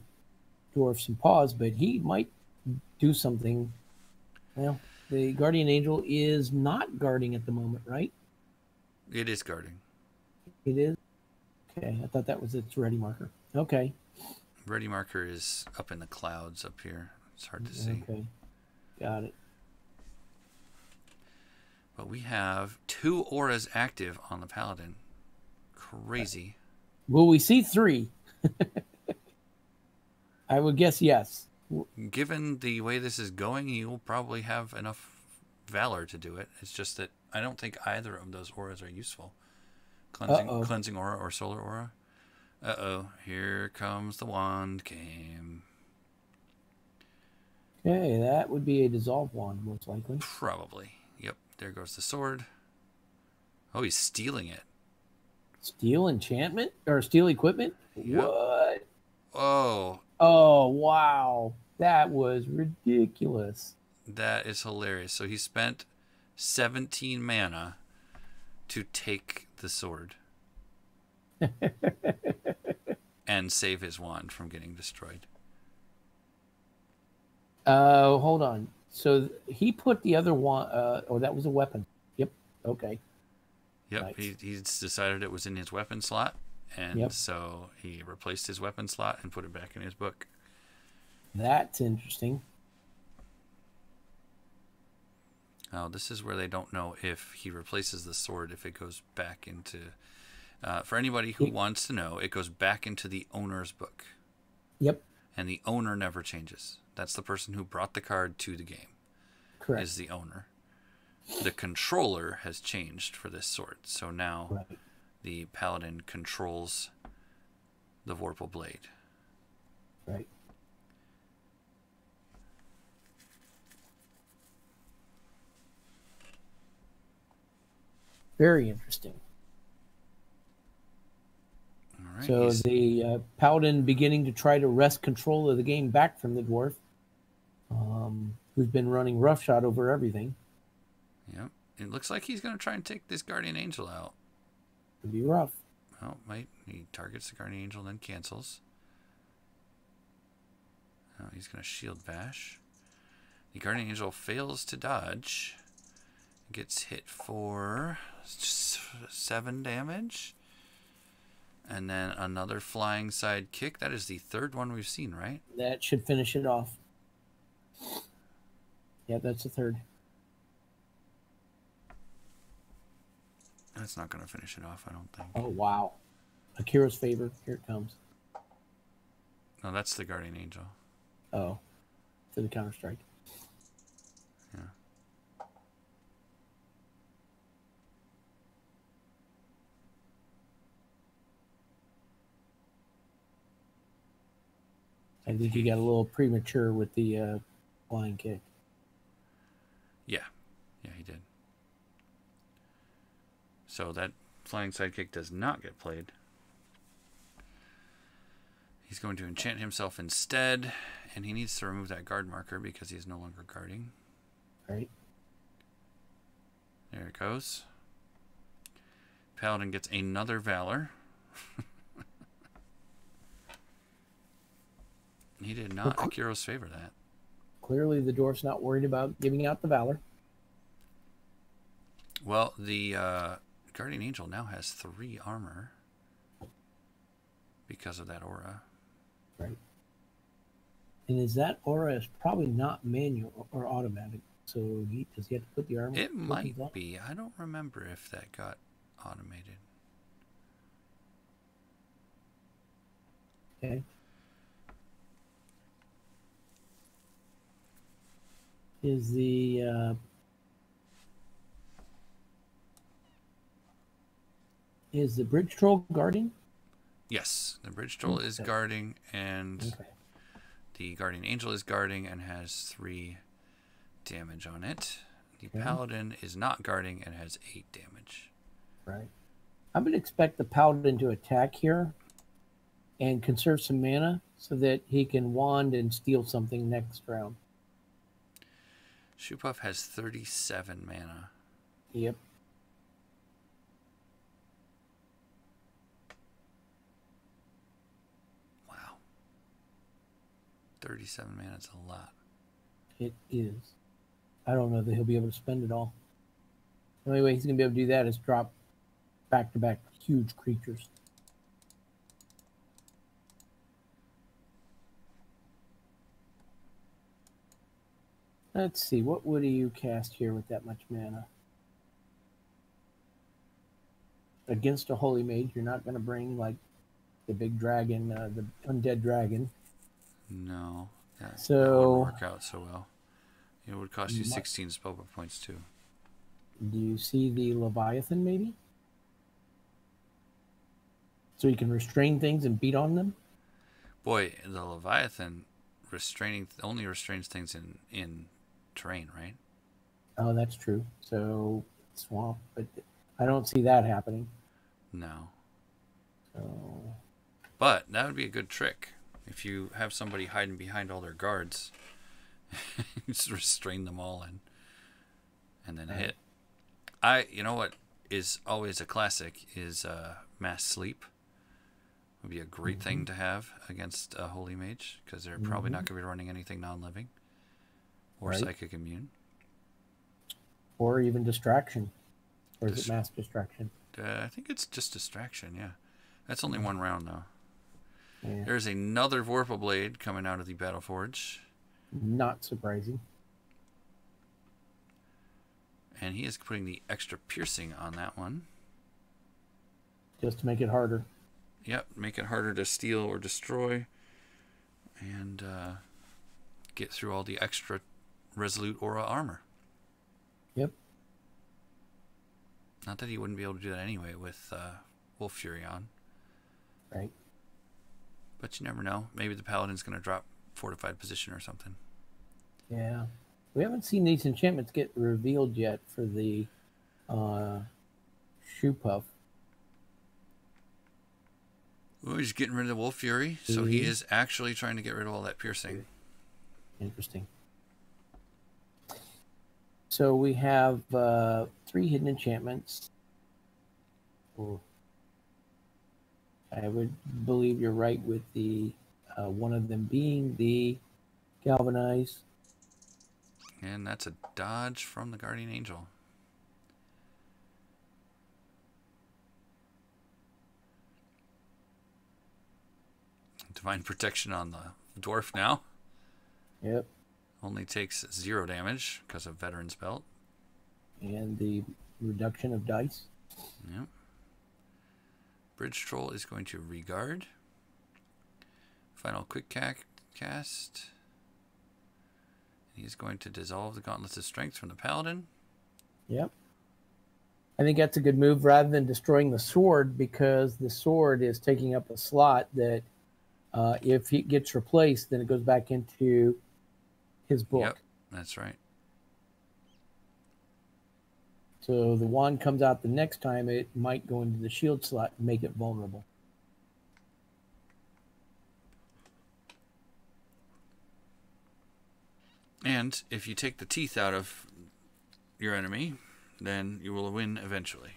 dwarf some pause, but he might do something. Well, the guardian angel is not guarding at the moment, right? It is guarding. It is? Okay, I thought that was its ready marker. Okay. Ready marker is up in the clouds up here. It's hard to see. Okay, got it. But we have 2 auras active on the paladin. Crazy. Will we see 3? I would guess yes. Given the way this is going, he will probably have enough valor to do it. It's just that I don't think either of those auras are useful. Cleansing aura or solar aura. Uh-oh, here comes the wand game. Okay, that would be a dissolve wand, most likely. Probably. Yep, there goes the sword. Oh, he's stealing it. Steal enchantment? Or steal equipment? Yep. What? Oh. Oh, wow. That was ridiculous. That is hilarious. So he spent 17 mana to take the sword. And save his wand from getting destroyed. Hold on. So he put the other wand... that was a weapon. Yep. Okay. Yep. Nice. He's decided it was in his weapon slot. And so he replaced his weapon slot and put it back in his book. That's interesting. Now, this is where they don't know if he replaces the sword, if it goes back into... for anybody who wants to know, it goes back into the owner's book. Yep. And the owner never changes. That's the person who brought the card to the game. Correct. Is the owner. The controller has changed for this sword. So now the paladin controls the Vorpal Blade. Right. Very interesting. All right, so the paladin beginning to try to wrest control of the game back from the dwarf, who's been running roughshod over everything. Yep. It looks like he's going to try and take this guardian angel out. It'd be rough. Oh, might. He targets the guardian angel, then cancels. Oh, he's going to shield bash. The guardian angel fails to dodge. Gets hit for 7 damage. And then another flying side kick. That is the 3rd one we've seen, right? That should finish it off. Yeah, that's the 3rd. That's not going to finish it off, I don't think. Oh, wow. Akira's favor. Here it comes. No, that's the guardian angel. Oh. For the counter-strike. Yeah. I think he got a little premature with the flying kick. Yeah. Yeah, he did. So that flying sidekick does not get played. He's going to enchant himself instead And he needs to remove that guard marker because he is no longer guarding. Right. There it goes. Paladin gets another Valor. He did not Akiro's favor that. Clearly the dwarf's not worried about giving out the Valor. Well, the Guardian Angel now has 3 armor because of that aura. Right. And is that aura is probably not manual or automatic. So does he have to put the armor? It might be. I don't remember if that got automated. Okay. Is the bridge troll guarding? Yes, the bridge troll is guarding, and the guardian angel is guarding and has 3 damage on it. The paladin is not guarding and has 8 damage. Right. I would expect the paladin to attack here and conserve some mana so that he can wand and steal something next round. Shoopuff has 37 mana. Yep. Wow. 37 mana is a lot. It is. I don't know that he'll be able to spend it all. The only way he's going to be able to do that is drop back-to-back huge creatures. Let's see, what would you cast here with that much mana? Against a holy mage, you're not going to bring like the big dragon, the undead dragon. No, that so wouldn't work out so well. It would cost you 16 spellbook points too. Do you see the Leviathan maybe? So you can restrain things and beat on them? Boy, the Leviathan only restrains things in terrain, right? Oh, that's true. So swamp, but I don't see that happening. No. So, but that would be a good trick if you have somebody hiding behind all their guards. Just restrain them all and then hit. You know what is always a classic is mass sleep. Would be a great thing to have against a holy mage because they're probably not going to be running anything non-living or psychic immune, or even distraction. Or is it mass distraction? I think it's just distraction. Yeah, that's only 1 round though. Yeah. There's another Vorpal Blade coming out of the Battleforge. Not surprising. And he is putting the extra piercing on that one. Just to make it harder. Yep, make it harder to steal or destroy. And get through all the extra Resolute Aura armor. Yep. Not that he wouldn't be able to do that anyway with Wolf Fury on. Right. But you never know. Maybe the Paladin's going to drop Fortified Position or something. Yeah. We haven't seen these enchantments get revealed yet for the Shoopuff. Oh, he's getting rid of Wolf Fury, so he is actually trying to get rid of all that piercing. Interesting. So we have 3 hidden enchantments. Ooh. I would believe you're right with the one of them being the Galvanize. And that's a dodge from the Guardian Angel. Divine Protection on the Dwarf now. Yep. Only takes 0 damage because of Veteran's Belt. And the reduction of dice. Yep. Bridge Troll is going to Regard. Final Quick Cast. He's going to dissolve the Gauntlets of Strength from the Paladin. Yep. I think that's a good move rather than destroying the sword, because the sword is taking up a slot that if it gets replaced, then it goes back into his book. Yep, that's right. So the wand comes out the next time, it might go into the shield slot and make it vulnerable. And if you take the teeth out of your enemy, then you will win eventually.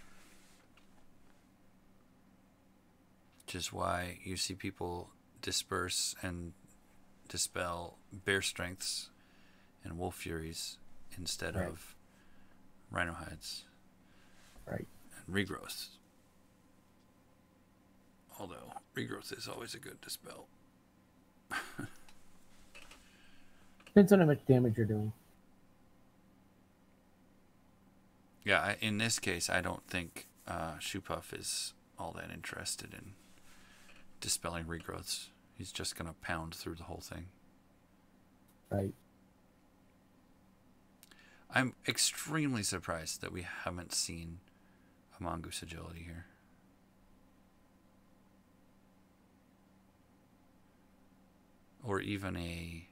Which is why you see people disperse and dispel bear strengths and wolf furies instead of rhino hides. Right. And regrowth. Although regrowth is always a good dispel. Depends on how much damage you're doing. Yeah, in this case, I don't think Shoopuff is all that interested in dispelling regrowths. He's just going to pound through the whole thing. Right. I'm extremely surprised that we haven't seen a mongoose agility here. Or even a...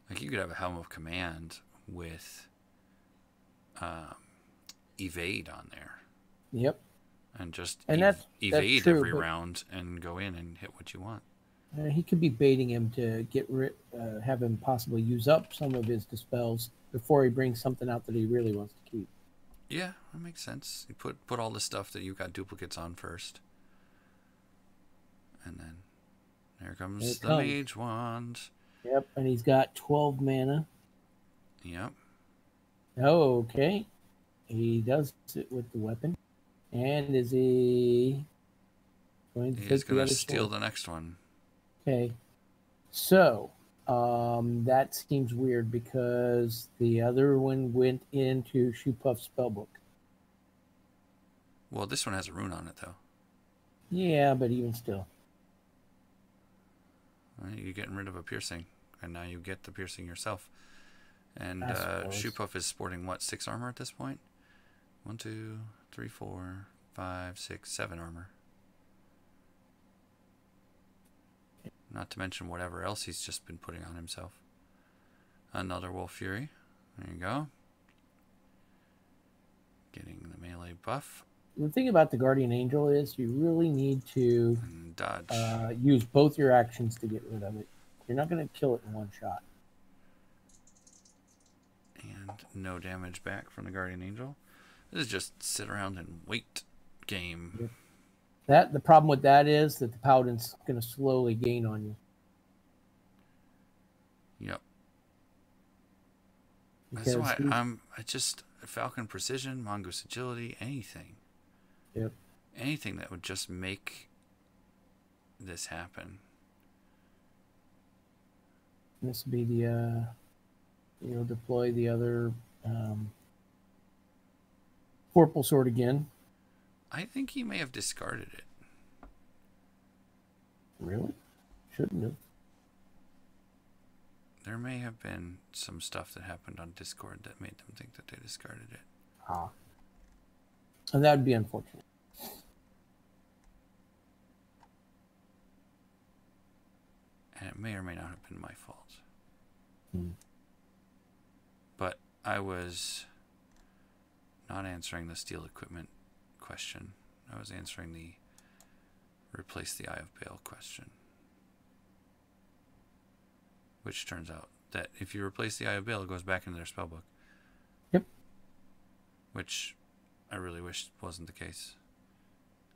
like you could have a Helm of Command with evade on there. Yep. And just that's evade true, every round and go in and hit what you want. He could be baiting him to have him possibly use up some of his dispels before he brings something out that he really wants to keep. Yeah, that makes sense. You put all the stuff that you've got duplicates on first. And then there comes the Mage Wand. Yep, and he's got 12 mana. Yep. Oh, okay. He does it with the weapon. And is he going to He's going to steal the next one. Okay. So, that seems weird because the other one went into Shoopuff's spellbook. Well, this one has a rune on it, though. Yeah, but even still. Well, you're getting rid of a piercing, and now you get the piercing yourself. And Shoopuff is sporting, what, 6 armor at this point? 1, 2, 3, 4, 5, 6, 7 armor. Not to mention whatever else he's just been putting on himself. Another Wolf Fury. There you go. Getting the melee buff. The thing about the Guardian Angel is you really need to dodge. Use both your actions to get rid of it. You're not going to kill it in one shot. And no damage back from the Guardian Angel. This is just sit around and wait game. Yep. The problem with that is that the Paladin's going to slowly gain on you. Yep. That's why I just Falcon Precision, Mongoose Agility, anything. Yep. Anything that would just make this happen. This would be the you'll deploy the other Vorpal Sword again. I think he may have discarded it. Really? Shouldn't have. There may have been some stuff that happened on Discord that made them think that they discarded it. Ah. And that would be unfortunate. And it may or may not have been my fault. Hmm. But I was not answering the steel equipment question. I was answering the replace the Eye of Bale question. Which turns out that if you replace the Eye of Bale, it goes back into their spellbook. Yep. Which I really wish wasn't the case.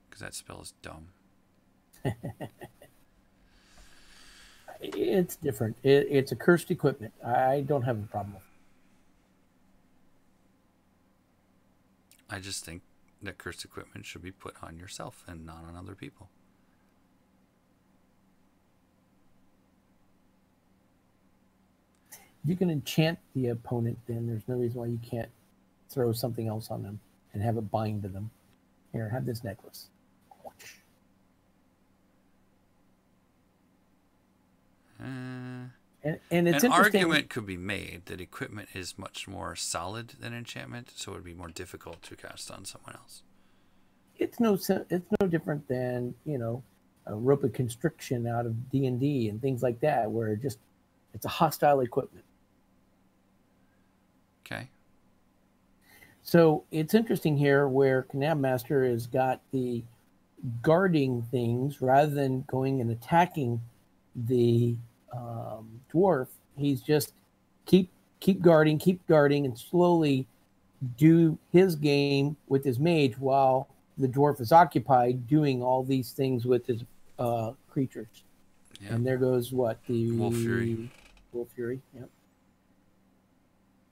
Because that spell is dumb. It's different. It's a cursed equipment. I don't have a problem with it. I just think that cursed equipment should be put on yourself and not on other people. If you can enchant the opponent, then there's no reason why you can't throw something else on them and have it bind to them. Here, have this necklace. And it's an argument could be made that equipment is much more solid than enchantment, so it would be more difficult to cast on someone else. It's no different than, you know, a rope of constriction out of D&D and things like that, where it's a hostile equipment. Okay. So it's interesting here where Knabbmaster has got the guarding things rather than going and attacking the dwarf, he's just keep guarding, and slowly do his game with his mage while the dwarf is occupied doing all these things with his creatures. Yep. And there goes what? The Wolf Fury. Wolf Fury, yep.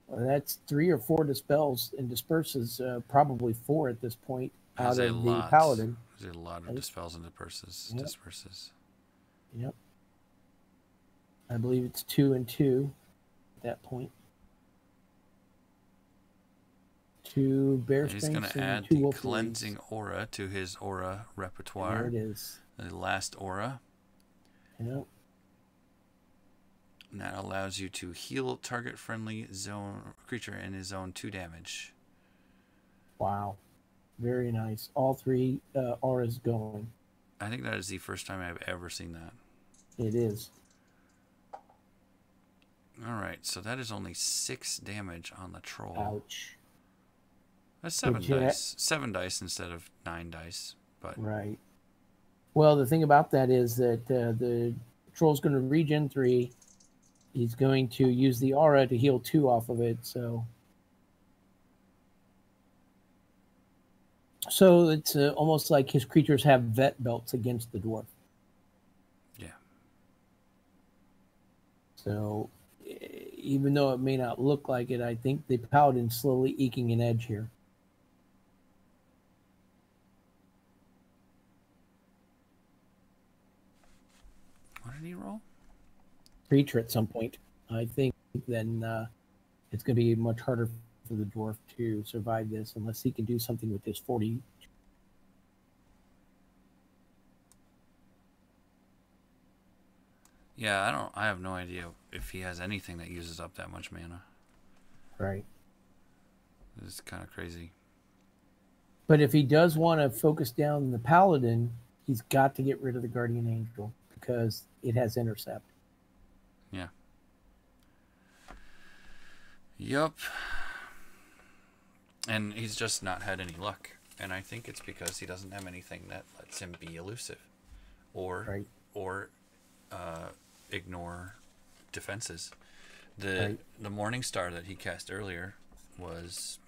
Well, that's 3 or 4 dispels and disperses, probably 4 at this point out of the Paladin. There's a lot of dispels and disperses. Yep. Disperses. Yep. I believe it's 2 and 2 at that point. 2 bear strengths. He's going to add the cleansing aura to his aura repertoire. There it is. The last aura. Yep. And that allows you to heal target friendly zone creature in his zone 2 damage. Wow. Very nice. All 3 auras going. I think that is the first time I've ever seen that. It is. Alright, so that is only 6 damage on the troll. Ouch. That's 7 dice. 7 dice instead of 9 dice. But right. Well, the thing about that is that the troll's going to regen 3. He's going to use the aura to heal 2 off of it, so it's almost like his creatures have vet belts against the dwarf. Yeah. So even though it may not look like it, I think the Paladin's slowly eking an edge here. What did he roll? Creature at some point. I think then it's going to be much harder for the dwarf to survive this unless he can do something with this 40. Yeah, I have no idea if he has anything that uses up that much mana. Right. It's kind of crazy. But if he does want to focus down the Paladin, he's got to get rid of the Guardian Angel because it has intercept. Yeah. Yup. And he's just not had any luck. And I think it's because he doesn't have anything that lets him be elusive. Or ignore defenses. The Morning Star that he cast earlier was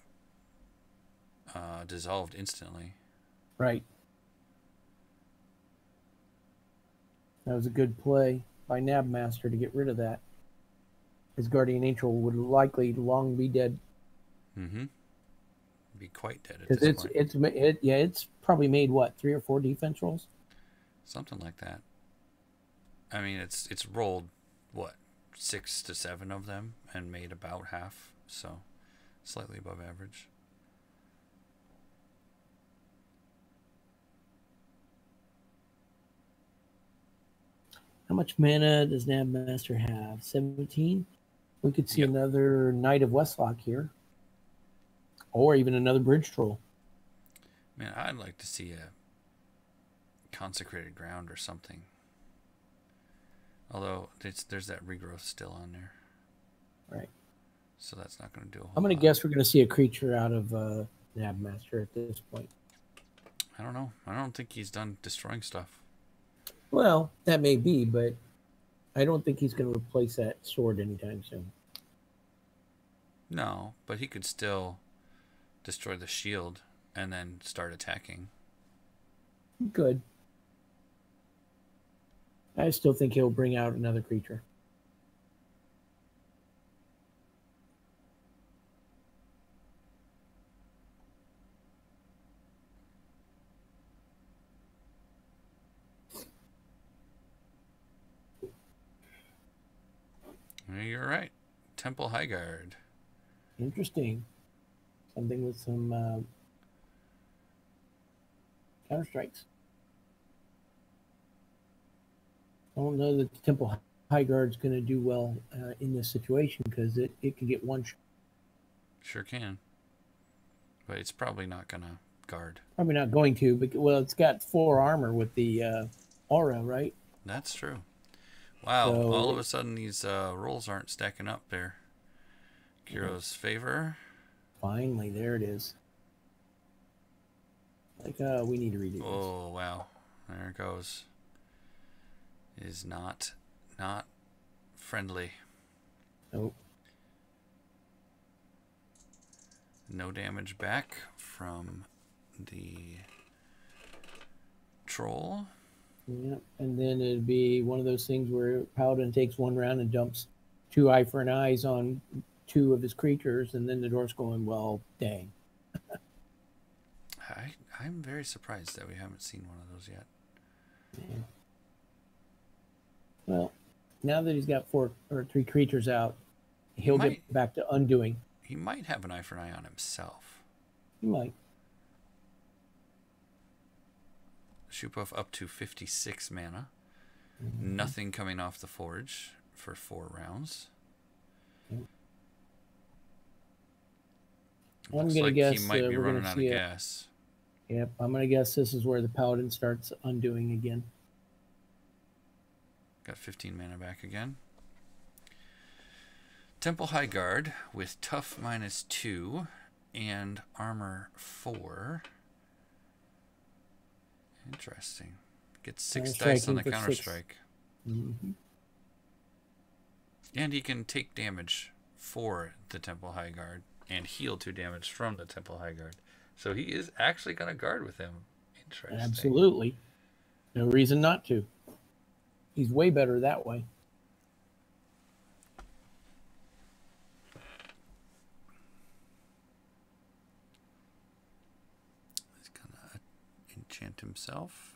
dissolved instantly. Right. That was a good play by Knabbmaster to get rid of that. His Guardian Angel would likely long be dead. Mm-hmm. Be quite dead at this point. It's probably made what, 3 or 4 defense rolls? Something like that. I mean, it's rolled what, 6 to 7 of them and made about half, so slightly above average. How much mana does Knabbmaster have? 17? We could see another Knight of Westlock here. Or even another Bridge Troll. Man, I'd like to see a Consecrated Ground or something. Although there's that regrowth still on there. Right. So that's not going to do a whole lot. I'm going to guess we're going to see a creature out of Knabbmaster at this point. I don't know. I don't think he's done destroying stuff. Well, that may be, but I don't think he's going to replace that sword anytime soon. No, but he could still destroy the shield and then start attacking. Good. I still think he'll bring out another creature. You're right. Temple Highguard. Interesting. Something with some counter strikes. I don't know that the Temple Highguard's going to do well in this situation because it can get one shot. Sure can. But it's probably not going to guard. Probably not going to, but well, it's got 4 armor with the aura, right? That's true. Wow, so, all of a sudden these rolls aren't stacking up there. Kiro's favor. Finally, there it is. Like, we need to redo this. Oh, wow. There it goes. It is not friendly. Nope. No damage back from the troll. Yeah, and then it'd be one of those things where Paladin takes one round and dumps 2 eye for an eyes on 2 of his creatures, and then the dwarf's going, well, dang. I'm very surprised that we haven't seen one of those yet. Yeah. Well, now that he's got 4 or 3 creatures out, he'll get back to undoing. He might have an eye for an eye on himself. He might. Shoopuff up to 56 mana. Mm-hmm. Nothing coming off the forge for 4 rounds. Yep. I'm going to guess he might be running out of gas. Yep, I'm going to guess this is where the Paladin starts undoing again. Got 15 mana back again. Temple High Guard with Tough -2 and Armor 4. Interesting. Gets 6 dice on the counter strike. Mm-hmm. And he can take damage for the Temple High Guard and heal 2 damage from the Temple High Guard. So he is actually going to guard with him. Interesting. Absolutely. No reason not to. He's way better that way. He's going to enchant himself.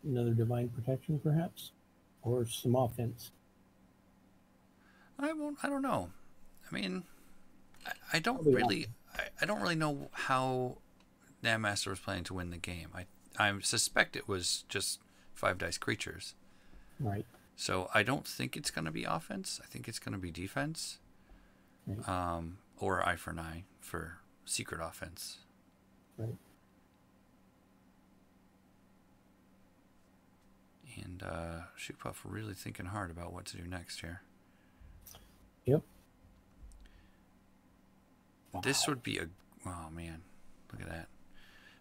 Another divine protection, perhaps, or some offense. I don't know. I mean, I don't really know how knabbmaster was planning to win the game. I suspect it was just 5 dice creatures. Right. So I don't think it's going to be offense. I think it's going to be defense. Right. Or eye for an eye for secret offense. Right. And Shoopuff really thinking hard about what to do next here. Yep. This would be oh man, look at that.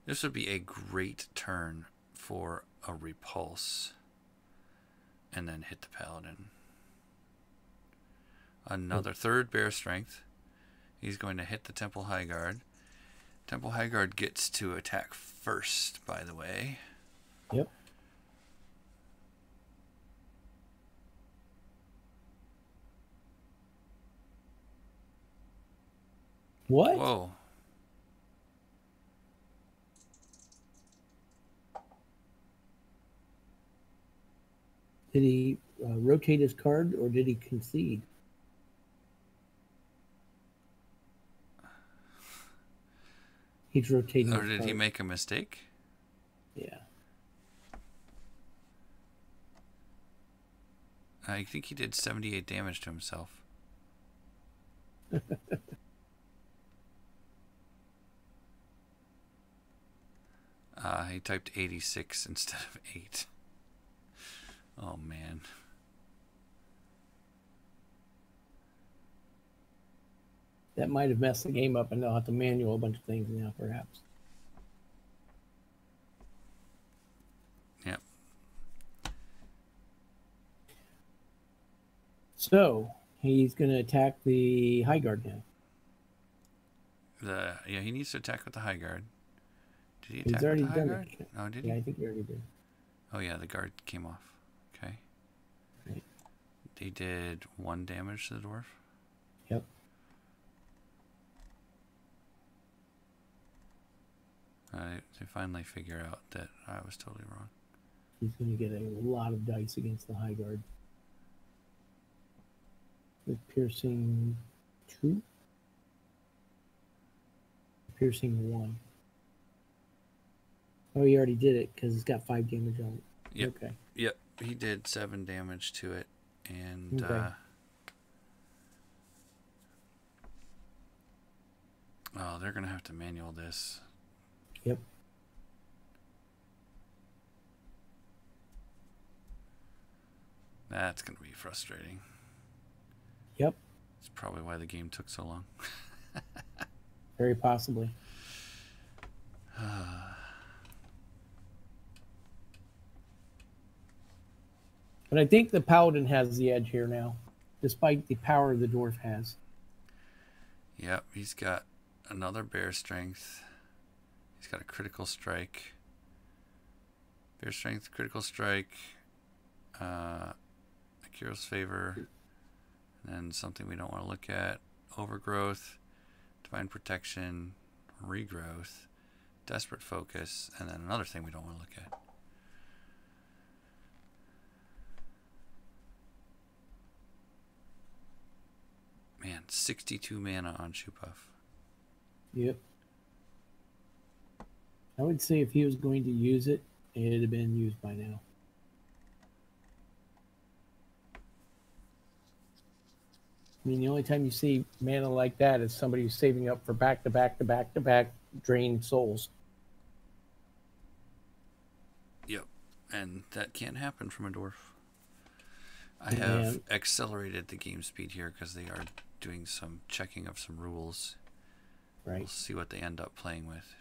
This would be a great turn for a repulse. And then hit the Paladin. Another 3rd bear strength. He's going to hit the Temple High Guard. Temple High Guard gets to attack first, by the way. Yep. What? Whoa. Did he rotate his card, or did he concede? He's rotating. Or did he make a mistake? Yeah. I think he did 78 damage to himself. He typed 86 instead of 8. Oh, man. That might have messed the game up, and they'll have to manual a bunch of things now, perhaps. Yep. So, he's going to attack the High Guard now. Yeah, he needs to attack with the High Guard. Did he attack He's already with the High done Guard? it. No, did he? Yeah, I think he already did. Oh, yeah, the guard came off. Okay. Right. He did 1 damage to the dwarf? Yep. They finally figure out that I was totally wrong. He's going to get a lot of dice against the High Guard. With piercing 2? Piercing 1. Oh, he already did it because it's got 5 damage on it. Yep. Okay. Yep. He did 7 damage to it. And okay. Oh, they're going to have to manual this. Yep. That's going to be frustrating. Yep. It's probably why the game took so long. Very possibly. But I think the Paladin has the edge here now, despite the power the Dwarf has. Yep, he's got another bear strength. He's got a critical strike. Bear strength, critical strike, Akiro's favor, and then something we don't want to look at. Overgrowth, divine protection, regrowth, desperate focus, and then another thing we don't want to look at. Man, 62 mana on shoopuff. Yep. I would say if he was going to use it, it'd have been used by now. I mean, the only time you see mana like that is somebody who's saving up for back-to-back drained souls. Yep, and that can't happen from a dwarf. I have accelerated the game speed here because they are doing some checking of some rules. Right. We'll see what they end up playing with.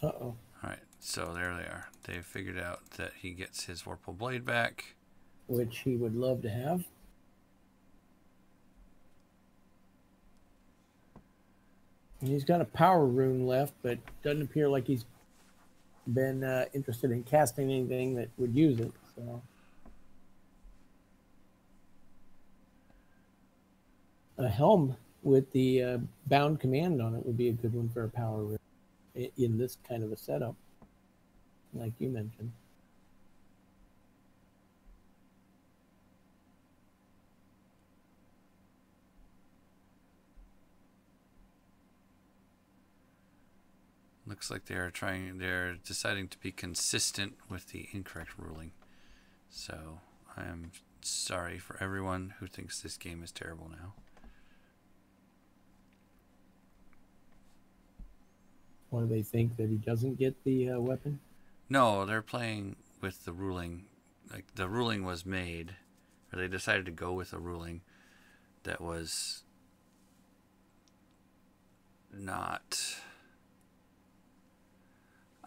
Uh-oh. Alright, so there they are. They figured out that he gets his Vorpal Blade back. Which he would love to have. And he's got a power rune left, but doesn't appear like he's been interested in casting anything that would use it. So a helm with the bound command on it would be a good one for a power rune in this kind of a setup, like you mentioned. Looks like they're deciding to be consistent with the incorrect ruling. So I am sorry for everyone who thinks this game is terrible now. Or do they think that he doesn't get the weapon? No, they're playing with the ruling. Like the ruling was made, or they decided to go with a ruling that was not...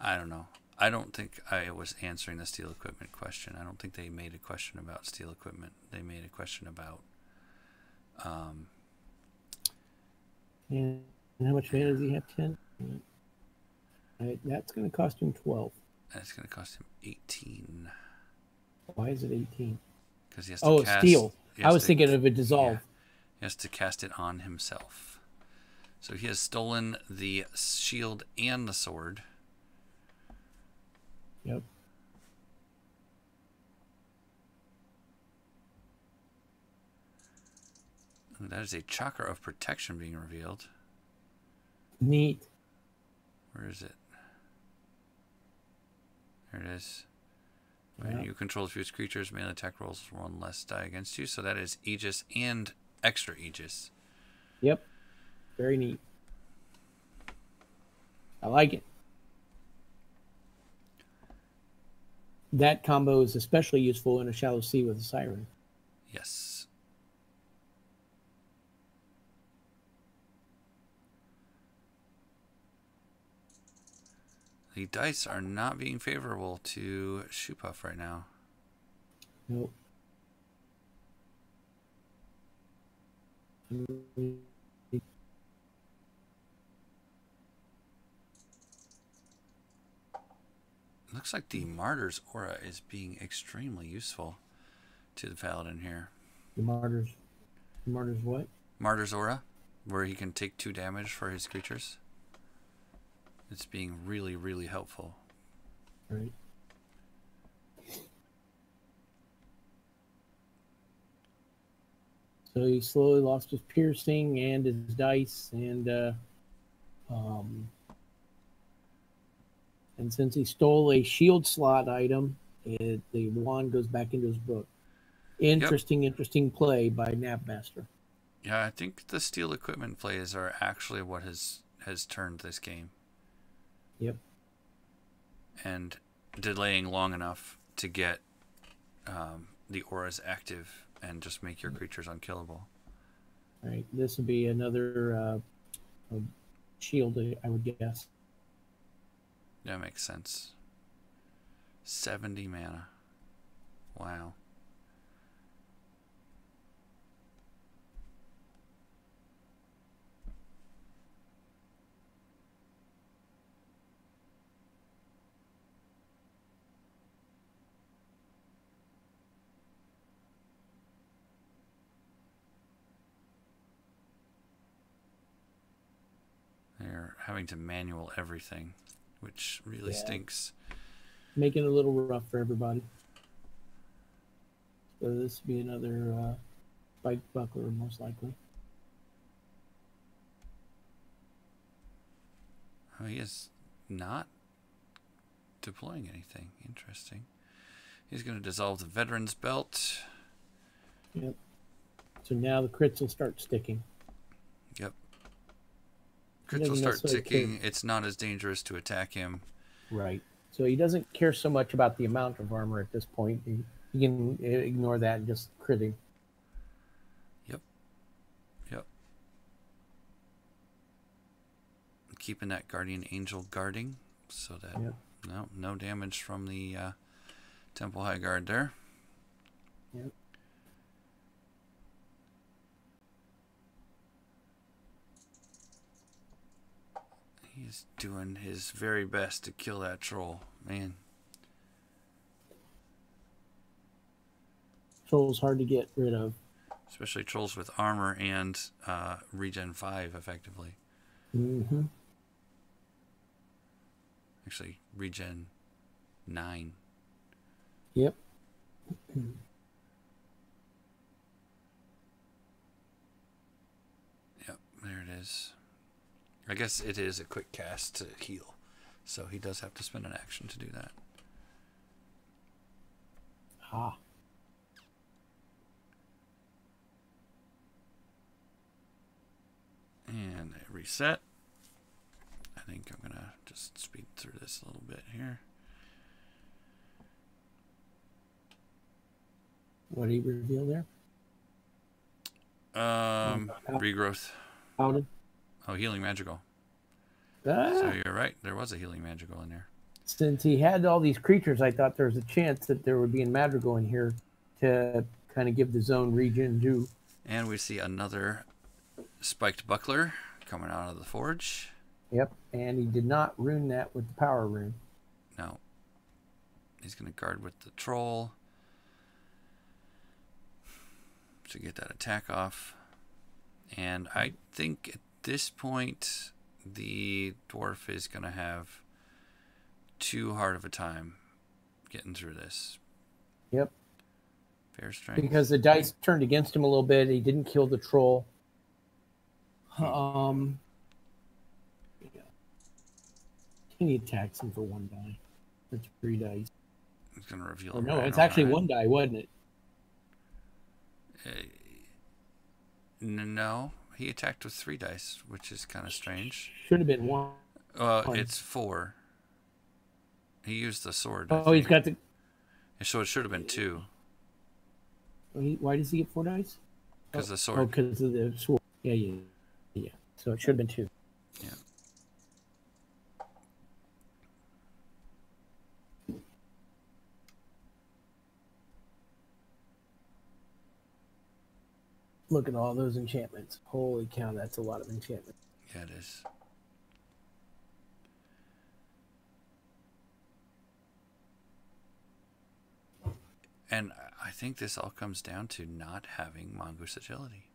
I don't know. I don't think I was answering the steel equipment question. I don't think they made a question about steel equipment. They made a question about... And how much mana does he have? 10? That's going to cost him 12. That's going to cost him 18. Why is it 18? Because he has to cast... steel. I was thinking of a dissolve. Yeah, he has to cast it on himself. So he has stolen the shield and the sword. Yep. That is a chakra of protection being revealed. Neat. Where is it? There it is. Yeah. When you control a few creatures, melee attack rolls one less die against you. So that is Aegis and extra Aegis. Yep. Very neat. I like it. That combo is especially useful in a shallow sea with a siren. Yes. The dice are not being favorable to Shoopuff right now. Nope. Looks like the Martyr's Aura is being extremely useful to the Paladin here. The Martyr's what? Martyr's Aura, where he can take 2 damage for his creatures. It's being really, really helpful. Right. So he slowly lost his piercing and his dice, and since he stole a shield slot item, the wand goes back into his book. Interesting play by Knabbmaster. Yeah, I think the steel equipment plays are actually what has turned this game. Yep. and delaying long enough to get the auras active and just make your creatures unkillable. All right, this would be another shield, I would guess. That makes sense. 70 mana. Wow. They're having to manual everything, which really stinks. Making it a little rough for everybody. So this would be another spike buckler, most likely. Oh, he is not deploying anything. Interesting. He's going to dissolve the Veteran's Belt. Yep. So now the crits will start sticking. Yep. Crits will start ticking. It's not as dangerous to attack him. Right. So he doesn't care so much about the amount of armor at this point. He can ignore that and just critting. Yep. Yep. Keeping that Guardian Angel guarding so that no damage from the Temple High Guard there. Yep. He's doing his very best to kill that troll, man. Troll's hard to get rid of. Especially trolls with armor and regen 5, effectively. Mm-hmm. Actually, regen 9. Yep. Yep, there it is. I guess it is a quick cast to heal, so he does have to spend an action to do that. Ah. And I reset. I think I'm going to just speed through this a little bit here. What did he reveal there? Regrowth. Paladin? Oh, healing magical. Ah. So you're right. There was a healing magical in there. Since he had all these creatures, I thought there was a chance that there would be a madrigal in here to kind of give the zone regen too. And we see another spiked buckler coming out of the forge. Yep, and he did not rune that with the power rune. No. He's going to guard with the troll to get that attack off. And I think at this point, the dwarf is going to have too hard of a time getting through this. Yep. Fair strength. Because the dice turned against him a little bit. He didn't kill the troll. Yeah. He attacks him for 1 die. That's 3 dice. He's going to reveal it. No, it's actually 1 die, wasn't it? No, he attacked with 3 dice, which is kind of strange. Should have been 1. It's 4. He used the sword. Oh, he's got the. So it should have been 2. Why does he get 4 dice? Because the sword. Oh, because of the sword. Yeah. So it should have been 2. Yeah. Look at all those enchantments. Holy cow, that's a lot of enchantments. Yeah, it is. And I think this all comes down to not having mongoose agility.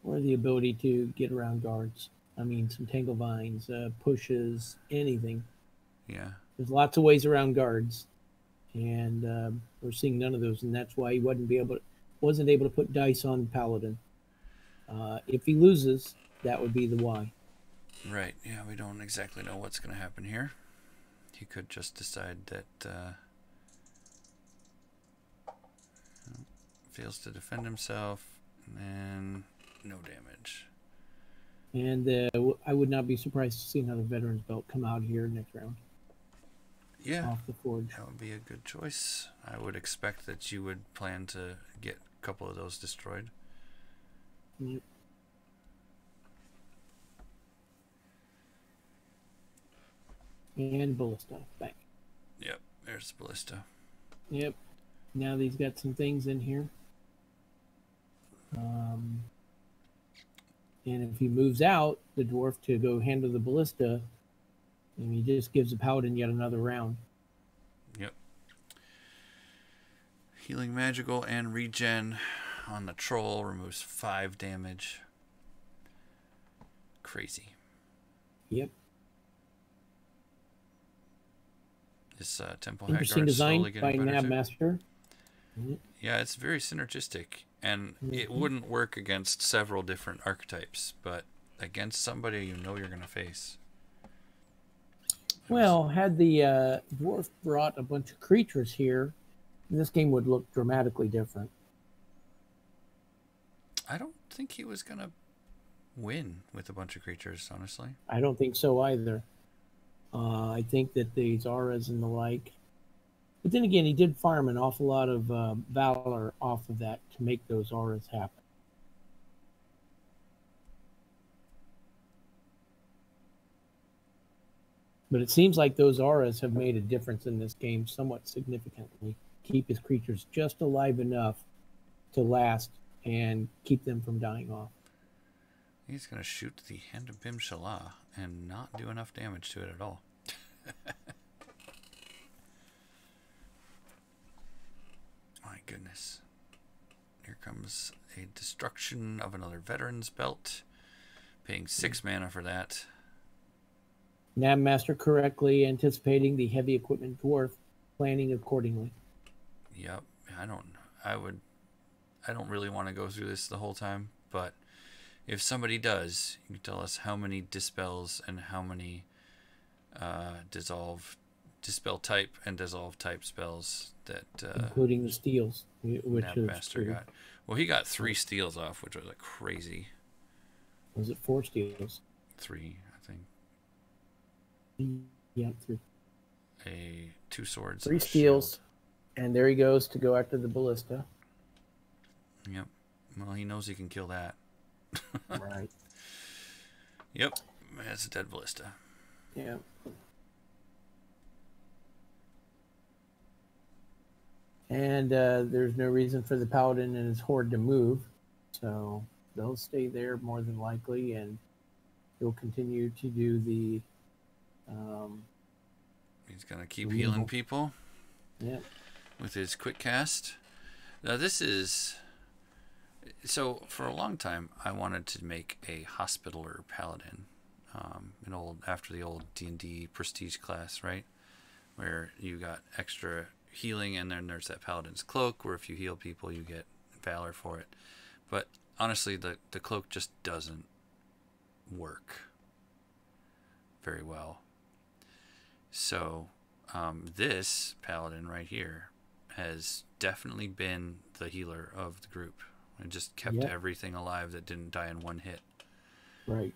Or the ability to get around guards. I mean, some tangle vines, pushes, anything. Yeah. There's lots of ways around guards. And we're seeing none of those. And that's why he wasn't able to put dice on Paladin. If he loses, that would be the why. Right. Yeah, we don't exactly know what's going to happen here. He could just decide that fails to defend himself, and then no damage. And I would not be surprised to see another Veteran's Belt come out here next round. Yeah, off the forge. that would be a good choice. I would expect that you would plan to get a couple of those destroyed. Yep. And ballista. Bang. Yep, there's the ballista. Yep. Now he's got some things in here. And if he moves out, the dwarf, to go handle the ballista, and he just gives the paladin yet another round. Yep. Healing magical and regen on the troll removes 5 damage. Crazy. Yep. This Temple Interesting Hagguard design slowly by getting better knabbmaster. Yeah, it's very synergistic, and it wouldn't work against several different archetypes, but against somebody you know you're going to face. Well, had the dwarf brought a bunch of creatures here, this game would look dramatically different. I don't think he was going to win with a bunch of creatures, honestly. I don't think so either. I think that the Zaras and the like. But then again, he did farm an awful lot of valor off of that to make those auras happen. But it seems like those auras have made a difference in this game somewhat significantly. Keep his creatures just alive enough to last and keep them from dying off. He's going to shoot the Hand of Bim Shalah and not do enough damage to it at all. My goodness. Here comes a destruction of another veteran's belt. Paying 6 mana for that. Knabbmaster correctly anticipating the heavy equipment dwarf, planning accordingly. Yep. I don't really want to go through this the whole time, but if somebody does, you can tell us how many dispels and how many dispel type and dissolve type spells that including the steals, which Knabbmaster got. Well, he got 3 steals off, which was like crazy. Was it 4 steals? 3, I think. Yeah, 3. 2 swords. 3 steals, and there he goes to go after the ballista. Yep. Well, he knows he can kill that. Right. Yep. That's a dead ballista. Yeah. And there's no reason for the paladin and his horde to move, so they'll stay there more than likely, and he'll continue to do the he's gonna keep healing people. Yeah. With his quick cast. Now this is so for a long time I wanted to make a hospitaler paladin, after the old D&D prestige class, right, where you got extra healing, and then there's that paladin's cloak where if you heal people you get valor for it. But honestly, the cloak just doesn't work very well. So this paladin right here has definitely been the healer of the group. It just kept everything alive that didn't die in one hit. Right.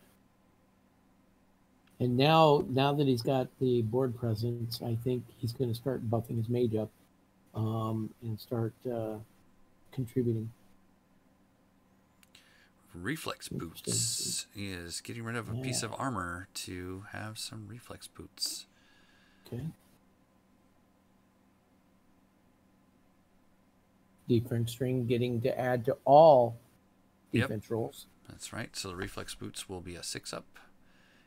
And now that he's got the board presence, I think he's going to start buffing his mage up and start contributing. Reflex boots. He is getting rid of a piece of armor to have some reflex boots. Okay. Defense string getting to add to all defense rolls. That's right. So the reflex boots will be a 6-up,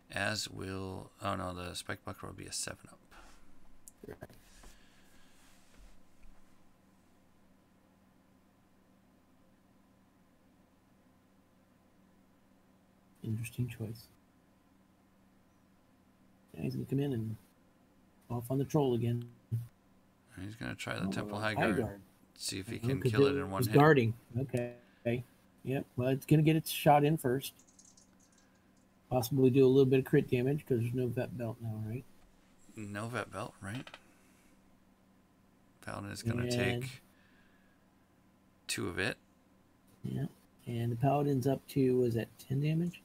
as will the spike buckler will be a 7-up. Right. Interesting choice. Yeah, he's gonna come in and off on the troll again. He's gonna try the Temple Hagguard. See if he can kill it in one hit. Guarding. Okay. Yep. Well, it's going to get its shot in first. Possibly do a little bit of crit damage because there's no vet belt now, right? No vet belt, right? Paladin is going to take 2 of it. Yeah. And the Paladin's up to, was that 10 damage?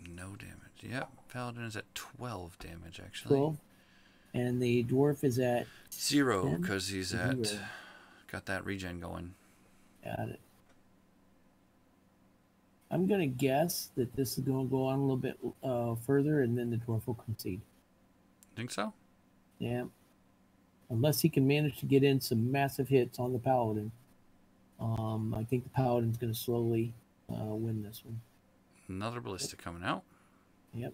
No damage. Yep. Paladin is at 12 damage, actually. 12? And the dwarf is at 0 because he's got that regen going. Got it. I'm going to guess that this is going to go on a little bit further, and then the dwarf will concede. Think so? Yeah. Unless he can manage to get in some massive hits on the Paladin. I think the Paladin's going to slowly win this one. Another ballista coming out. Yep.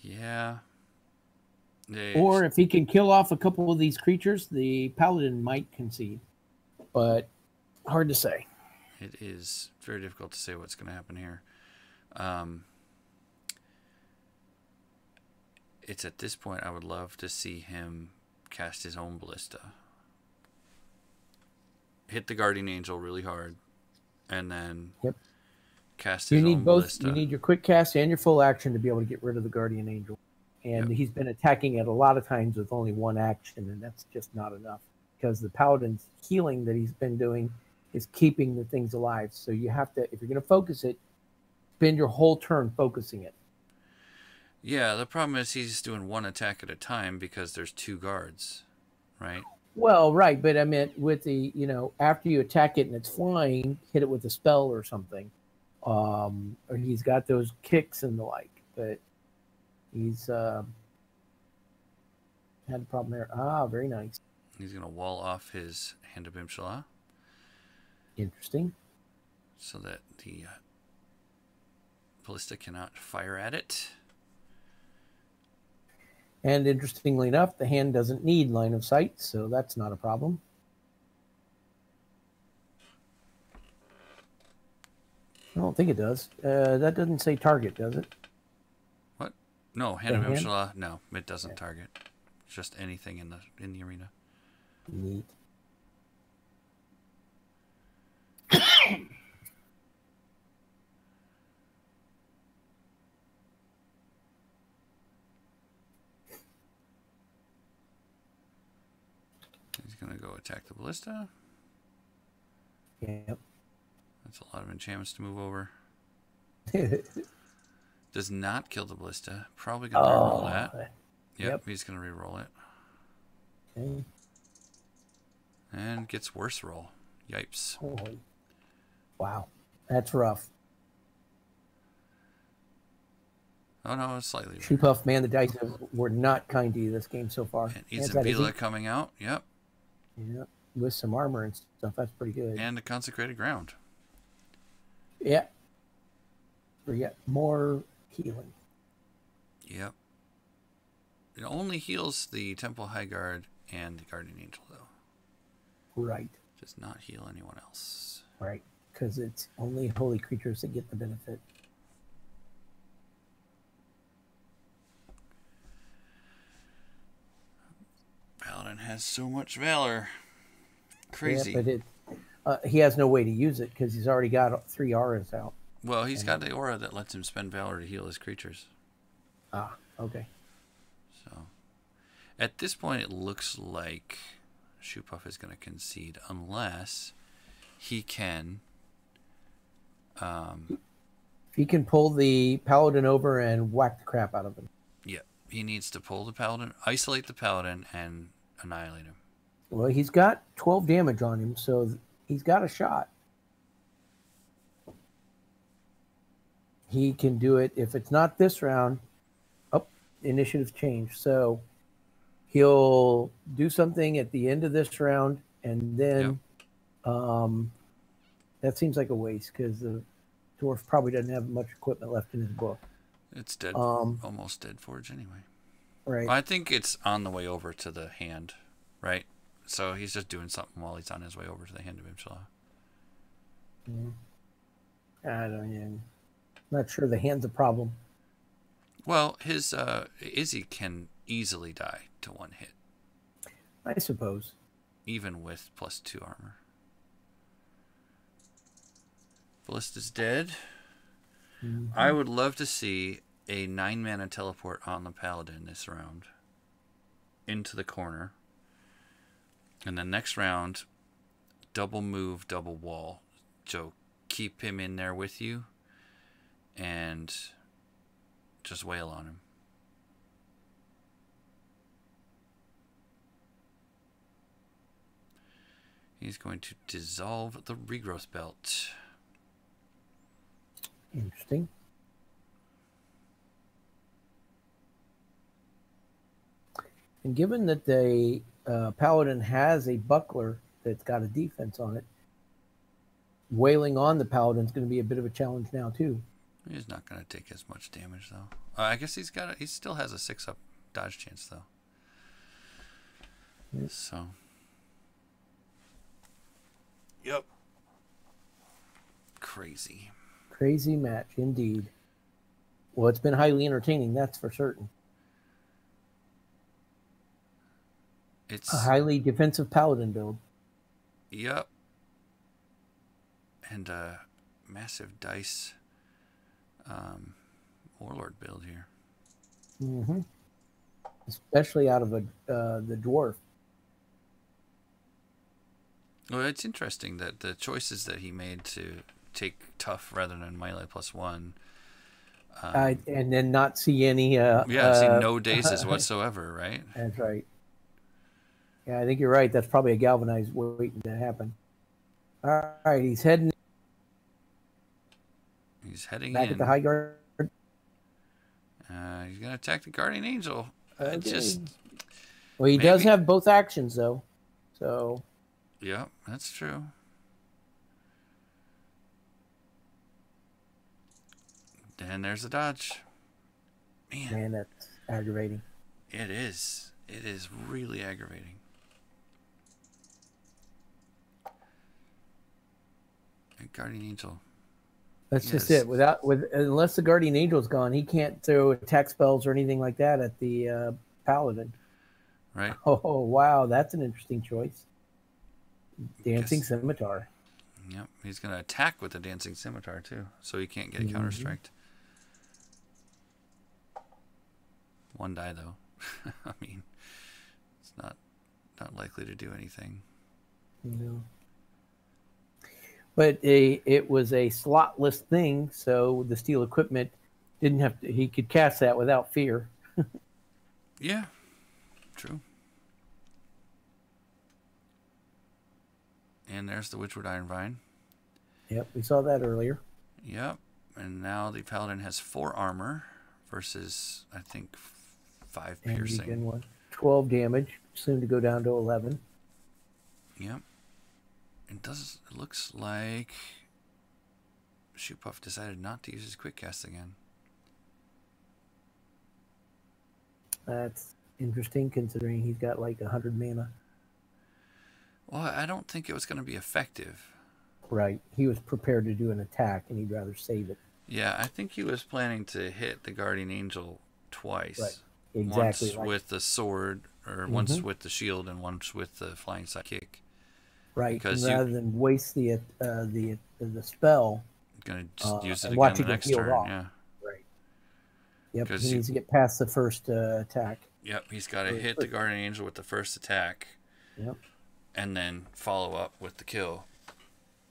Yeah. Or if he can kill off a couple of these creatures, the Paladin might concede. But hard to say. It is very difficult to say what's going to happen here. It's at this point I would love to see him cast his own ballista. Hit the Guardian Angel really hard. And then cast his own ballista. You need your quick cast and your full action to be able to get rid of the Guardian Angel. And he's been attacking it a lot of times with only one action, and that's just not enough. Because the Paladin's healing that he's been doing is keeping the things alive. So you have to, if you're going to focus it, spend your whole turn focusing it. Yeah, the problem is he's doing one attack at a time because there's 2 guards, right? Well, right, but I meant with the, after you attack it and it's flying, hit it with a spell or something. Or he's got those kicks and the like, but he's had a problem there. Ah, very nice. He's going to wall off his Hand of Imshala. Interesting. So that the ballista cannot fire at it. And interestingly enough, the hand doesn't need line of sight, so that's not a problem. I don't think it does. That doesn't say target, does it? What? No, Hand of Imshala. No, it doesn't target. Just anything in the arena. Neat. He's going to go attack the ballista. Yep. That's a lot of enchantments to move over. Does not kill the ballista. Probably going to reroll that. Yep, he's going to reroll it. Okay. And gets worse roll. Yipes. Holy. Wow. That's rough. Oh, no, it's slightly. Shoopuff, man, the dice were not kind to you this game so far. And Isabella coming out. Yep. Yep. With some armor and stuff. That's pretty good. And a consecrated ground. Yeah. We get more healing. Yep. It only heals the Temple High Guard and the Guardian Angel, though. Right. Does not heal anyone else. Right. Because it's only holy creatures that get the benefit. Paladin has so much valor. Crazy. Yeah, but he has no way to use it because he's already got 3 auras out. Well, he's got the aura that lets him spend valor to heal his creatures. Ah, okay. So, at this point, it looks like Shoopuff is going to concede unless he can... he can pull the Paladin over and whack the crap out of him. Yeah, he needs to pull the Paladin, isolate the Paladin, and annihilate him. Well, he's got 12 damage on him, so he's got a shot. He can do it. If it's not this round, initiative's changed. So he'll do something at the end of this round, and then that seems like a waste because the dwarf probably doesn't have much equipment left in his book. It's dead, almost dead forge anyway. Right. Well, I think it's on the way over to the hand, right? So he's just doing something while he's on his way over to the Hand of Imshala. I don't know. Not sure the hand's a problem. Well, his Izzy can easily die to 1 hit. I suppose. Even with +2 armor. Ballista's dead. I would love to see a 9-mana teleport on the Paladin this round. Into the corner. And then next round, double move, double wall. So keep him in there with you and just wail on him. He's going to dissolve the regrowth belt. Interesting. And given that the Paladin has a buckler that's got a defense on it, wailing on the Paladin is going to be a bit of a challenge now too. He's not going to take as much damage though. I guess he still has a 6-up dodge chance though. Yep. So. Yep. Crazy. Crazy match indeed. Well, it's been highly entertaining, that's for certain. It's a highly defensive Paladin build. Yep. And a massive dice Warlord build here. Mm-hmm. Especially out of the dwarf. Well, it's interesting that the choices that he made to take tough rather than melee +1. And then not see any... see no dazes whatsoever, right? That's right. Yeah, I think you're right. That's probably a galvanized waiting to happen. All right, he's heading back in. At the high guard. He's going to attack the Guardian Angel. Okay. Well, he does have both actions, though. So. Yeah, that's true. And there's the dodge. Man, that's aggravating. It is. It is really aggravating. And Guardian Angel. That's just it. Unless the Guardian Angel's gone, he can't throw attack spells or anything like that at the Paladin. Right. Oh, wow. That's an interesting choice. Dancing Scimitar. Yep. He's going to attack with the Dancing Scimitar, too, so he can't get counter-striked. 1 die, though. I mean, it's not likely to do anything. No. But it was a slotless thing, so the steel equipment didn't have to. He could cast that without fear. Yeah, true. And there's the Witchwood Iron Vine. Yep, we saw that earlier. Yep, and now the Paladin has 4 armor versus, I think, 5 piercing. 12 damage, soon to go down to 11. Yep. It looks like Shoopuff decided not to use his quick cast again. That's interesting considering he's got like 100 mana. Well, I don't think it was going to be effective. Right. He was prepared to do an attack and he'd rather save it. Yeah, I think he was planning to hit the Guardian Angel twice. Right. Exactly. Once with the sword, or once with the shield, and once with the flying sidekick. Right, because rather than waste the spell, going to just use it again the next turn. Off. Yeah. Right. Yep. He needs to get past the first attack. Yep. He's got to hit the Guardian Angel with the first attack. Yep. And then follow up with the kill.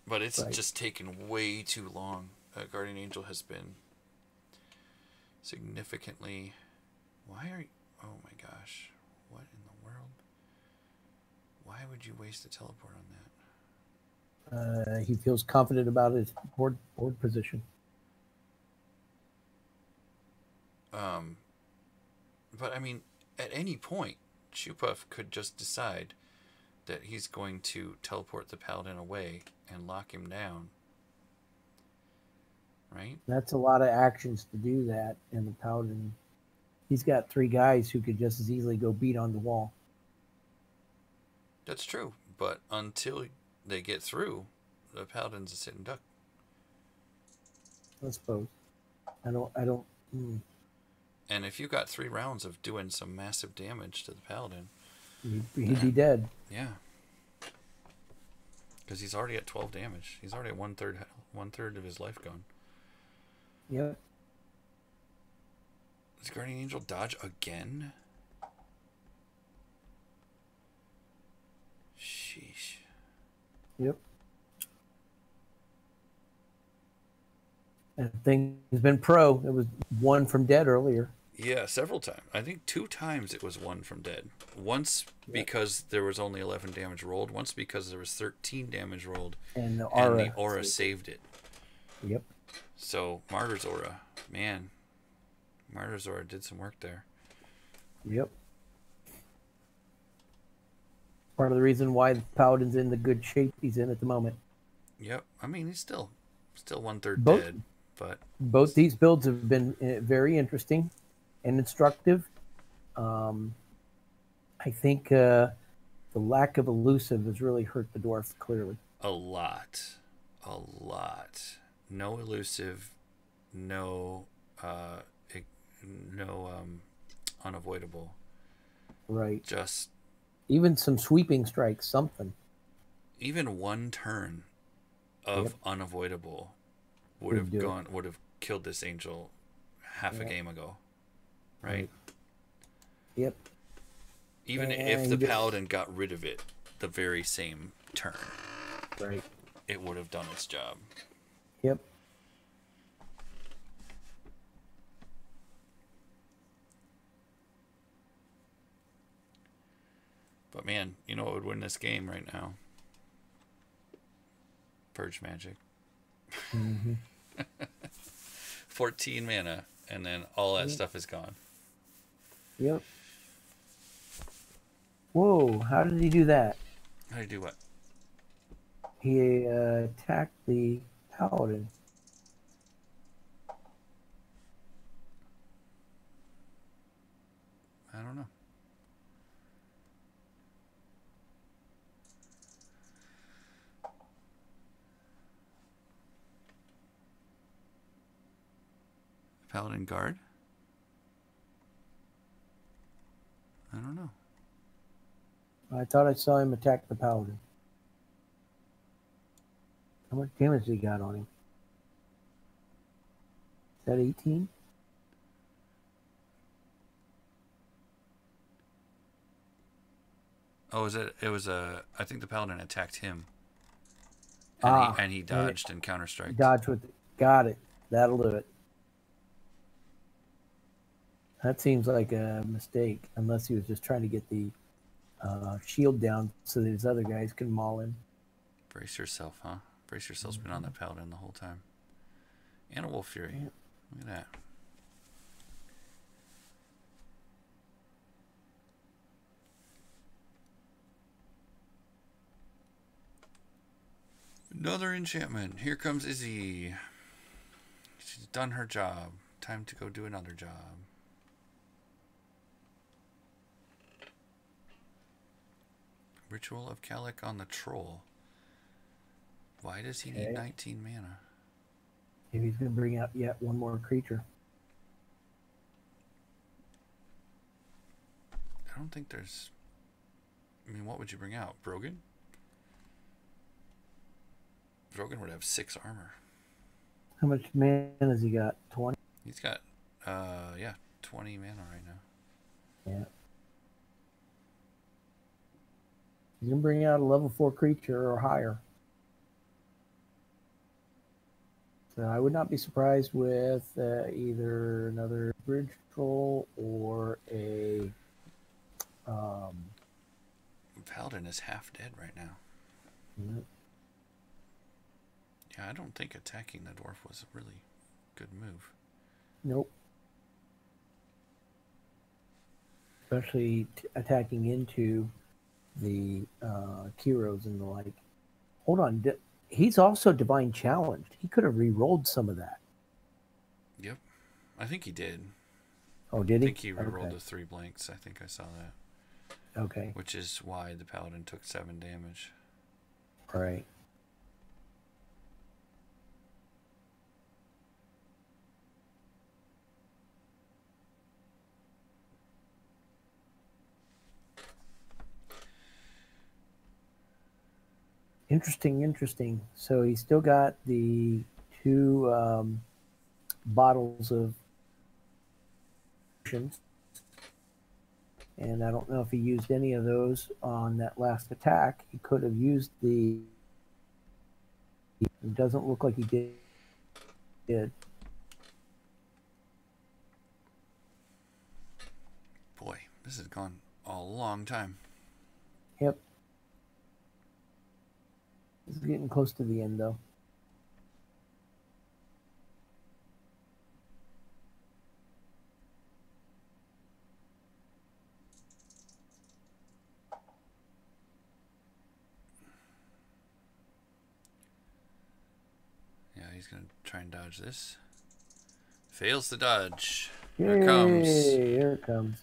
But it's just taken way too long. Guardian Angel has been significantly. Why are you? Oh my gosh! What in the world? Why would you waste a teleport on that? He feels confident about his board position. But I mean, at any point, Shoopuff could just decide that he's going to teleport the Paladin away and lock him down. Right? That's a lot of actions to do that, and the Paladin, he's got 3 guys who could just as easily go beat on the wall. That's true, but until they get through, the Paladin's a sitting duck. I suppose. I don't. And if you got 3 rounds of doing some massive damage to the Paladin, he'd be dead. Yeah. Because he's already at 12 damage. He's already at one third of his life gone. Yep. Does Guardian Angel dodge again? Sheesh. Yep. That thing's been pro. It was one from dead earlier. Yeah, several times. I think 2 times it was one from dead. Once because there was only 11 damage rolled. Once because there was 13 damage rolled. And the aura saved it. Yep. So, Martyr's Aura. Man. Martyr's Aura did some work there. Yep. Part of the reason why the Paladin's in the good shape he's in at the moment. Yep. I mean, he's still 1/3 dead. But both these builds have been very interesting and instructive. I think the lack of elusive has really hurt the dwarf clearly. A lot. No elusive, no unavoidable. Right. Just even some sweeping strikes, something. Even one turn of unavoidable would have killed this angel half a game ago. Right? Yep. Even if the Paladin got rid of it the very same turn. Right. It would have done its job. Yep. But man, you know what would win this game right now? Purge magic. 14 mana, and then all that stuff is gone. Yep. Whoa, how did he do that? How did he do what? He attacked the Paladin. I don't know. Paladin guard? I don't know. I thought I saw him attack the Paladin. How much damage he got on him? Is that 18? Oh, it was a... I think the Paladin attacked him. And he dodged and counter-striked. Dodged with it. Got it. That'll do it. That seems like a mistake, unless he was just trying to get the shield down so that his other guys can maul him. Brace yourself, huh? Brace yourself's been on that Paladin the whole time. And a Wolf Fury. Yep. Look at that. Another enchantment. Here comes Izzy. She's done her job. Time to go do another job. Ritual of Calic on the Troll. Why does he need 19 mana? Maybe he's going to bring out yet one more creature. I don't think there's... I mean, what would you bring out? Brogan? Brogan would have 6 armor. How much mana has he got? 20? He's got, 20 mana right now. Yeah. He's going to bring out a level 4 creature or higher. So I would not be surprised with either another bridge troll or a... Paladin is half dead right now. Yep. Yeah, I don't think attacking the dwarf was a really good move. Nope. Especially attacking into the Kiros and the like. Hold on. He's also Divine Challenged. He could have re-rolled some of that. Yep. I think he did. Oh, did he? I think he re-rolled the 3 blanks. I think I saw that. Okay. Which is why the Paladin took 7 damage. Right. Interesting. So he's still got the 2 bottles of potions. And I don't know if he used any of those on that last attack. He could have used the... It doesn't look like he did. This has gone a long time. Yep. It's getting close to the end, though. Yeah, he's going to try and dodge this. Fails to dodge. Yay, Here it comes. Here it comes.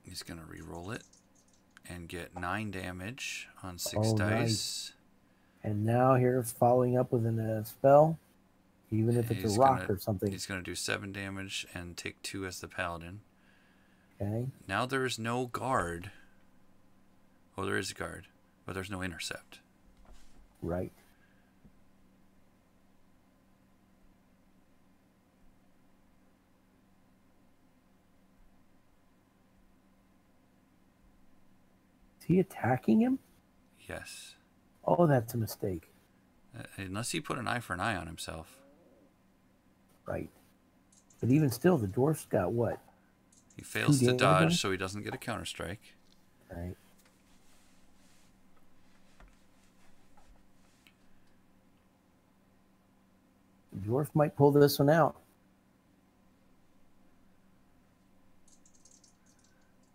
He's going to re-roll it and get 9 damage on 6 dice. Nice. And now here's following up with a spell, even if it's a rock or something. He's going to do 7 damage and take 2 as the Paladin. Okay. Now there is no guard. Oh, there is a guard, but there's no intercept. Right. Is he attacking him? Yes. Oh, that's a mistake. Unless he put an eye for an eye on himself. Right. But even still, the dwarf's got what? He fails to dodge, so he doesn't get a counterstrike. Right. The dwarf might pull this one out.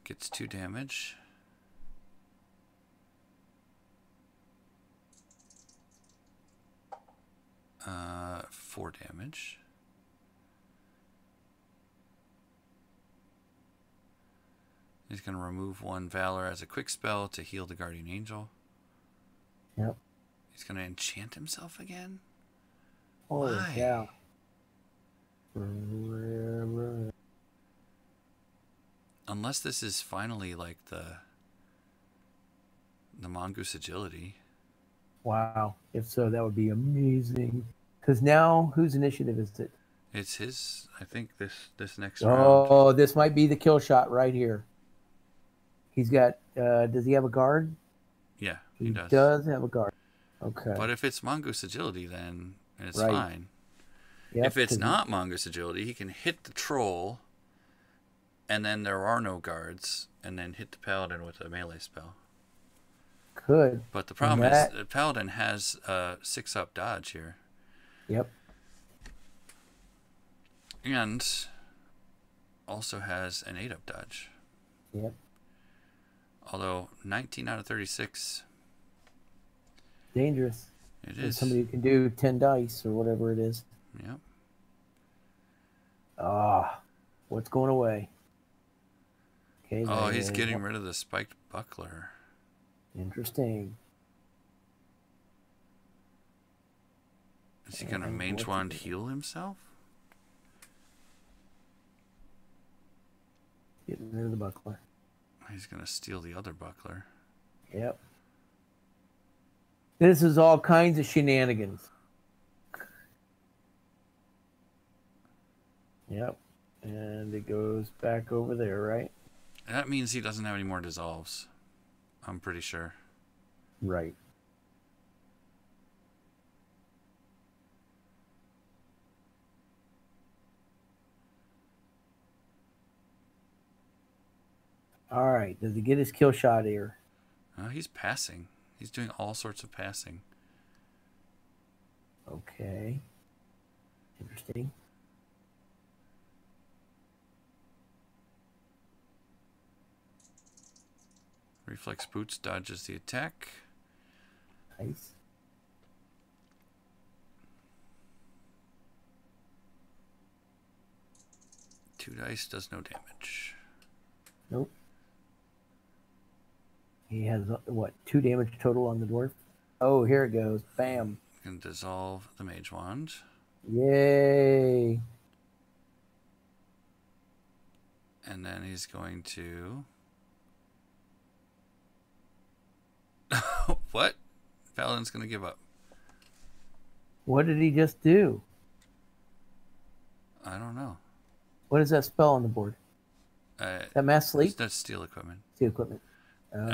Gets 2 damage. Uh, 4 damage. He's going to remove 1 Valor as a quick spell to heal the Guardian Angel. Yep. He's going to enchant himself again? Holy Why? cow. Unless this is finally like the Mongoose Agility. Wow. If so, that would be amazing. Because now, whose initiative is it? It's his, I think, this next round. Oh, this might be the kill shot right here. He's got, does he have a guard? Yeah, he does. He does have a guard. Okay. But if it's Mongoose Agility, then it's Right. fine. Yep, if it's not Mongoose Agility, he can hit the troll, and then there are no guards, and then hit the Paladin with a melee spell. Could. But the problem is the Paladin has a 6-up dodge here. Yep. And also has an 8-up dodge. Yep. Although 19 out of 36. Dangerous. It There's is. somebody who can do 10 dice or whatever it is. Yep. Ah, what's going away? Okay. Oh, he's getting rid of the spiked buckler. Interesting. Is he going to Mage Wand heal himself? Getting rid of the buckler. He's going to steal the other buckler. Yep. This is all kinds of shenanigans. Yep. And it goes back over there, right? That means he doesn't have any more dissolves. I'm pretty sure. Right. All right. Does he get his kill shot here? He's passing. He's doing all sorts of passing. Okay. Interesting. Reflex Boots dodges the attack. Nice. Two dice does no damage. Nope. He has, what, 2 damage total on the dwarf? Oh, here it goes. Bam. Can dissolve the Mage Wand. Yay. And then he's going to... What? Paladin's going to give up. What did he just do? I don't know. What is that spell on the board? That mass sleep? That's steel equipment. Steel equipment.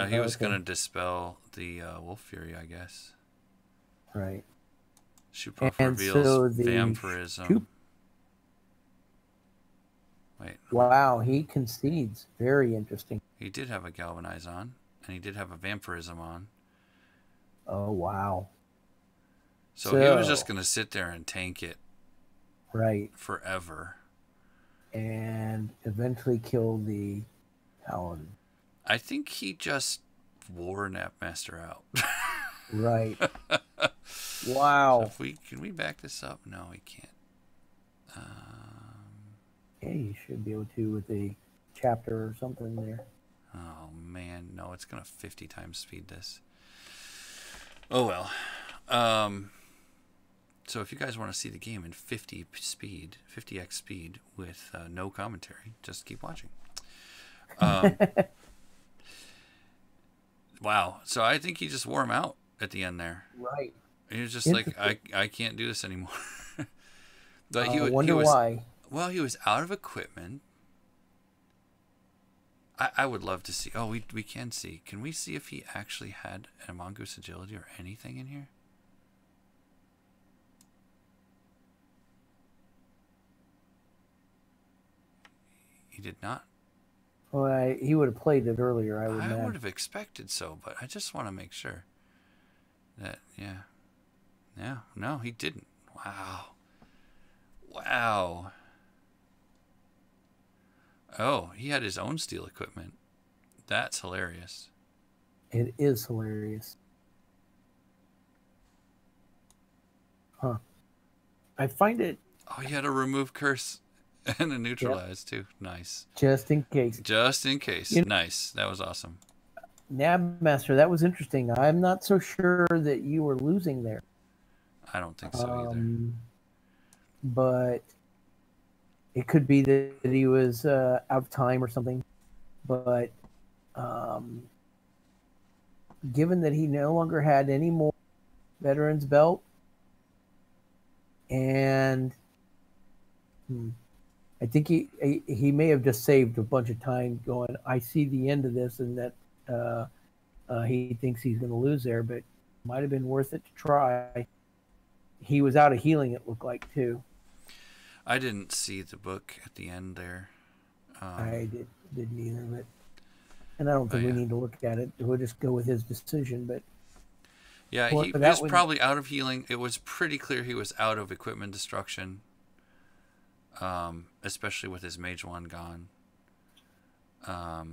He was going to dispel the Wolf Fury, I guess. Right. Shoopuff And reveals so the vampirism. Wait. Wow, he concedes. Very interesting. He did have a Galvanize on, and he did have a Vampirism on. Oh, wow. So he was just going to sit there and tank it. Right. Forever. And eventually kill the Paladin. I think he just wore Knabbmaster out. Right. Wow. So can we back this up? No, we can't. Yeah, you should be able to with a chapter or something there. Oh man, no, it's gonna 50 times speed this. Oh well. So if you guys want to see the game in 50x speed with no commentary, just keep watching. Wow. So I think he just wore him out at the end there. Right. He was just like, I can't do this anymore. But I wonder why. Well, he was out of equipment. I would love to see. Oh, we can see. Can we see if he actually had a Mongoose Agility or anything in here? He did not. Well, he would have played it earlier. I would have expected so, but I just want to make sure that no, he didn't. Wow. Oh, he had his own steel equipment. That's hilarious. It is hilarious. Huh. I find it. Oh, he had a remove curse and a neutralize too. Nice. Just in case. Nice. That was awesome. Knabbmaster, that was interesting. I'm not so sure that you were losing there. I don't think so either. But it could be that he was out of time or something. But given that he no longer had any more Veterans Belt, and I think he may have just saved a bunch of time going, I see the end of this, and that he thinks he's going to lose there, but it might have been worth it to try. He was out of healing, it looked like, too. I didn't see the book at the end there. I didn't either, but and I don't think we need to look at it. We'll just go with his decision. But yeah, he was probably out of healing. It was pretty clear he was out of equipment destruction, especially with his Mage Wand gone. I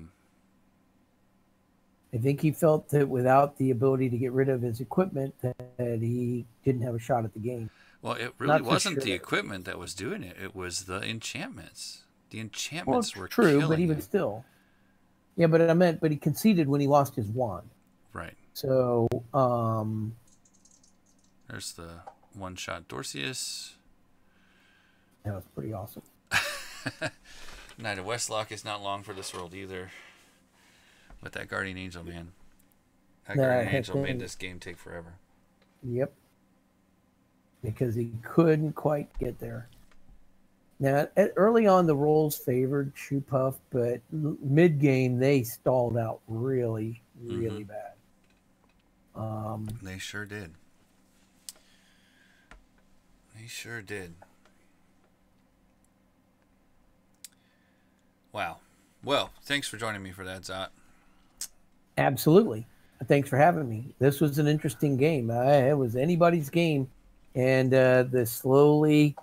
think he felt that without the ability to get rid of his equipment, that he didn't have a shot at the game. Well, it really wasn't the equipment that was doing it. It was the enchantments. The enchantments were true, killing but even him. Still. Yeah, but he conceded when he lost his wand. Right. So, there's the one-shot Dorceus. That was pretty awesome. Knight of Westlock is not long for this world either. With that Guardian Angel, man. That Guardian Angel made this game take forever. Yep. Because he couldn't quite get there. Now, early on, the rolls favored Shoopuff, but mid-game, they stalled out really, really bad. They sure did. They sure did. Wow. Well, thanks for joining me for that, Zot. Absolutely. Thanks for having me. This was an interesting game. It was anybody's game. And the slowly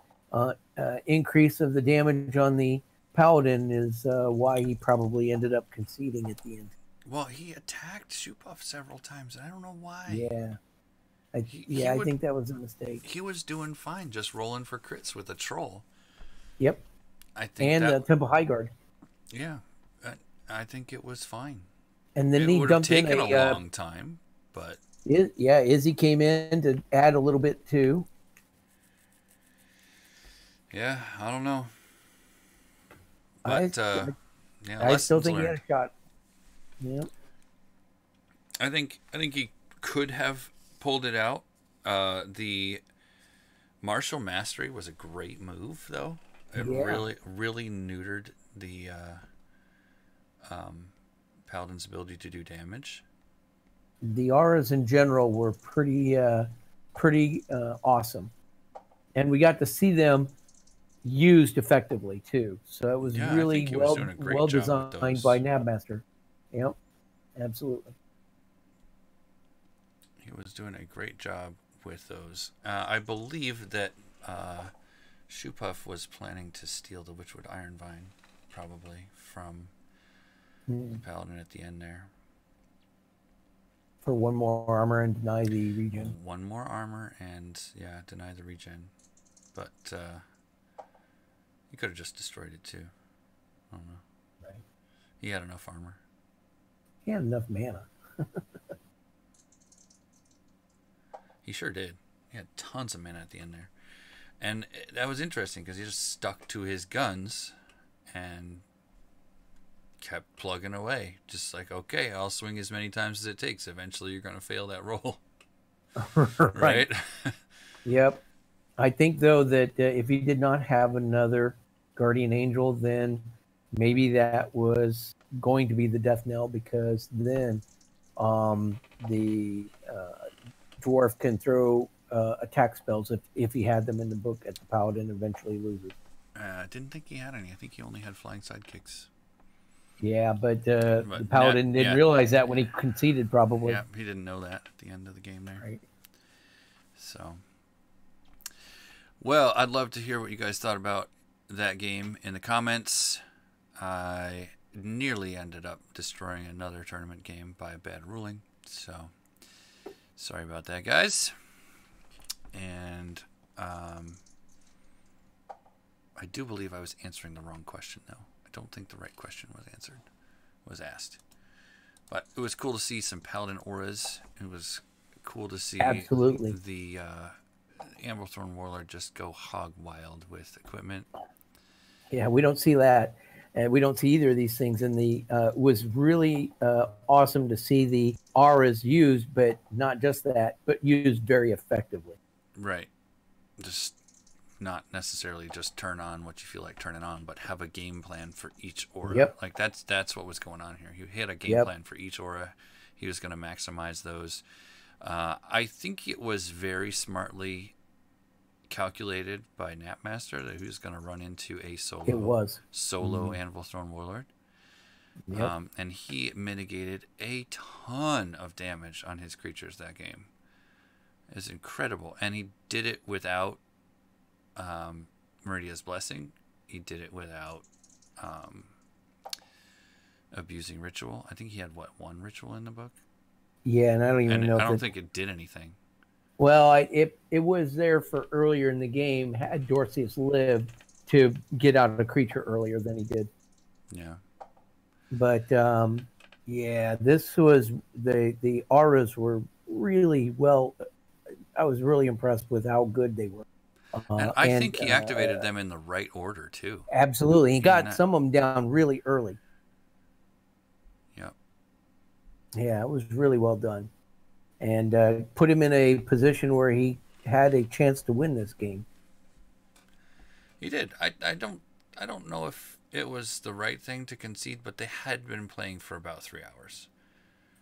increase of the damage on the Paladin is why he probably ended up conceding at the end. Well, he attacked Shoopuff several times. I don't know why. Yeah. I think that was a mistake. He was doing fine, just rolling for crits with a troll. Yep. I think and Temple High Guard. Yeah. I think it was fine. And then it he would have dumped in taken a long time, but... Izzy came in to add a little bit too. Yeah, I don't know. But I still think he had a shot. Yeah. I think he could have pulled it out. The Martial Mastery was a great move, though. It really neutered the Paladin's ability to do damage. The auras in general were pretty awesome, and we got to see them used effectively too. So it was Yeah, really I think he was doing a great job with designed those. by knabbmaster. Yep, absolutely. He was doing a great job with those. I believe that Shoopuff was planning to steal the Witchwood Ironvine, probably, from the Paladin at the end there. For one more armor and deny the regen. One more armor and, yeah, deny the regen. But he could have just destroyed it, too. I don't know. Right. He had enough armor. He had enough mana. He sure did. He had tons of mana at the end there. And that was interesting because he just stuck to his guns and kept plugging away. Just like, okay, I'll swing as many times as it takes. Eventually you're going to fail that roll. Right? Yep. I think, though, that if he did not have another Guardian Angel, then maybe that was going to be the death knell, because then the dwarf can throw attack spells if he had them in the book at the Paladin eventually loses. I didn't think he had any. I think he only had flying sidekicks. Yeah, but the Paladin didn't realize that when he conceded, probably. Yeah, he didn't know that at the end of the game there. Right. So, well, I'd love to hear what you guys thought about that game in the comments. I nearly ended up destroying another tournament game by a bad ruling, so sorry about that, guys. And I do believe I was answering the wrong question, though. I don't think the right question was asked. But it was cool to see some Paladin auras. It was cool to see absolutely the Anvil Throne Warlord just go hog wild with equipment. Yeah, we don't see that. And we don't see either of these things. And it was really awesome to see the auras used, but not just that, but used very effectively. Right. Just not necessarily just turn on what you feel like turning on, but have a game plan for each aura. Yep. Like that's what was going on here. He had a game plan for each aura. He was going to maximize those. I think it was very smartly calculated by knabbmaster that he was going to run into a solo Anvil Throne Warlord. Yep. And he mitigated a ton of damage on his creatures that game. It's incredible. And he did it without Meridia's Blessing. He did it without abusing ritual. I think he had, one ritual in the book? Yeah, and I don't even know. I don't think it did anything. Well, it was there for earlier in the game. Had Dorceus lived to get out a creature earlier than he did. Yeah. But yeah, this was the auras were really well. I was really impressed with how good they were. And I think he activated them in the right order too. Absolutely, he got some of them down really early. Yeah. Yeah, it was really well done. And put him in a position where he had a chance to win this game. He did. I don't know if it was the right thing to concede, but they had been playing for about 3 hours.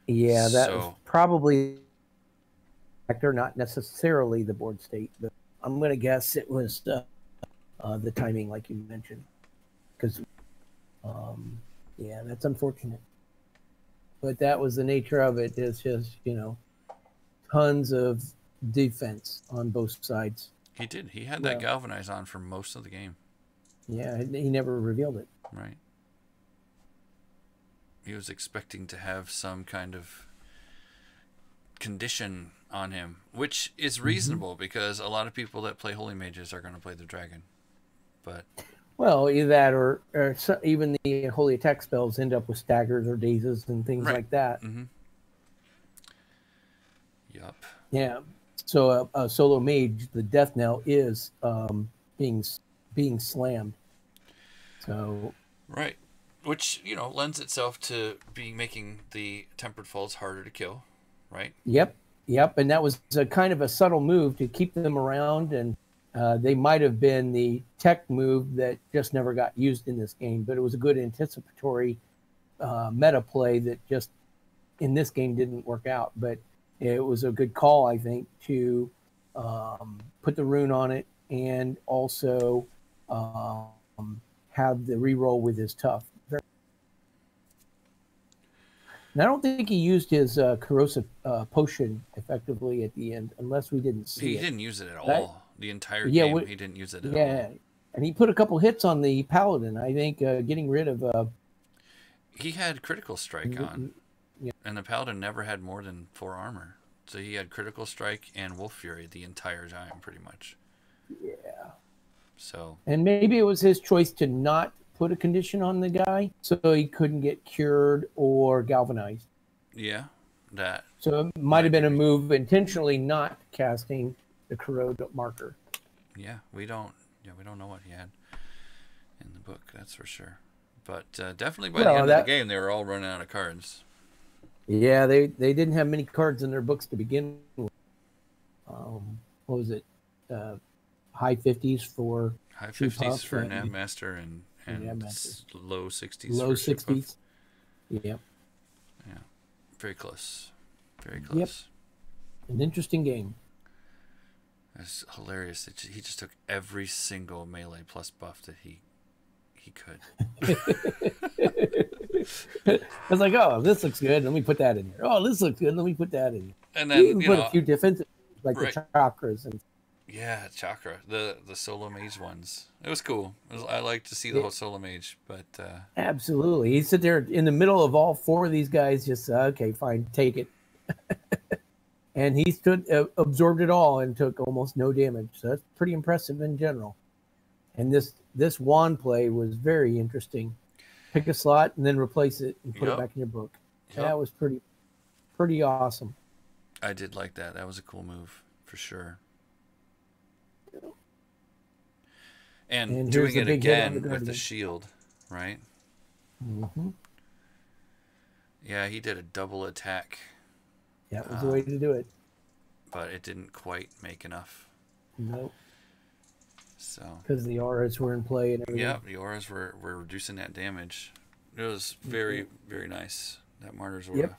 Yeah, that was probably a factor, not necessarily the board state, but I'm going to guess it was the timing, like you mentioned. Because, yeah, that's unfortunate. But that was the nature of it. It's just, tons of defense on both sides. He did. He had that galvanize on for most of the game. Yeah, he never revealed it. Right. He was expecting to have some kind of condition on him, which is reasonable because a lot of people that play Holy Mages are going to play the dragon. But well, either that or even the holy attack spells end up with staggers or dazes and things like that. Mm-hmm. Yup. Yeah. So a solo mage, the death knell is being slammed. So right, which lends itself to making the tempered faults harder to kill, right? Yep, and that was a kind of a subtle move to keep them around, and they might have been the tech move that just never got used in this game, but it was a good anticipatory meta play that just in this game didn't work out, but it was a good call, I think, to put the rune on it and also have the reroll with his tough. And I don't think he used his corrosive potion effectively at the end, unless we didn't see it. He didn't use it at all. The entire game, he didn't use it at all. Yeah, and he put a couple hits on the Paladin, I think, getting rid of... he had critical strike on, and the Paladin never had more than 4 armor. So he had critical strike and Wolf Fury the entire time, pretty much. Yeah. So. And maybe it was his choice to not put a condition on the guy, so he couldn't get cured or galvanized. Yeah, that. So it might have been a move intentionally not casting the corrode marker. Yeah, we don't know what he had in the book, that's for sure. But definitely by the end of the game, they were all running out of cards. Yeah, they didn't have many cards in their books to begin with. What was it? High 50s for knabbmaster and low 60s. Low 60s. Yep. Yeah. Very close. Very close. Yep. An interesting game. It's hilarious that he just took every single melee plus buff that he could. I was like, oh, this looks good. Let me put that in here. Oh, this looks good. Let me put that in here. And then you put a few defensive, like the chakras and. Yeah, chakra, the solo mage ones. It was cool. I like to see the whole solo mage, but absolutely, he sit there in the middle of all 4 of these guys. Just okay, fine, take it. And he absorbed it all and took almost no damage. So that's pretty impressive in general. And this wand play was very interesting. Pick a slot and then replace it and put it back in your book. Yep. That was pretty awesome. I did like that. That was a cool move for sure. And doing it again with the shield, right? Mm-hmm. Yeah, he did a double attack. That was the way to do it. But it didn't quite make enough. Nope. So. Because the auras were in play and everything. Yeah, the auras were reducing that damage. It was very, very nice. That Martyr's Aura. Yep.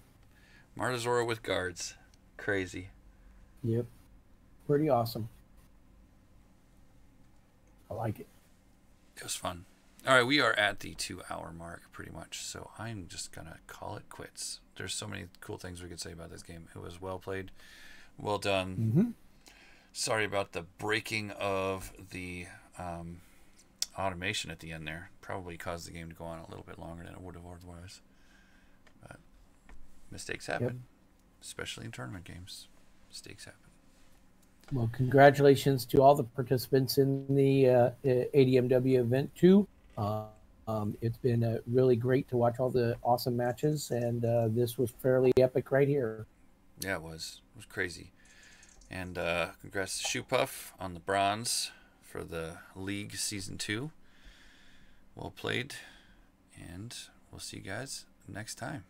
Martyr's Aura with guards. Crazy. Yep. Pretty awesome. I like it. It was fun. All right, we are at the 2-hour mark pretty much, so I'm just going to call it quits. There's so many cool things we could say about this game. It was well played, well done. Mm-hmm. Sorry about the breaking of the automation at the end there. Probably caused the game to go on a little bit longer than it would have otherwise. But mistakes happen, especially in tournament games. Mistakes happen. Well, congratulations to all the participants in the ADMW event too. It's been really great to watch all the awesome matches, and this was fairly epic right here. Yeah, it was. It was crazy. And congrats to Shoopuff on the bronze for the League Season 2. Well played, and we'll see you guys next time.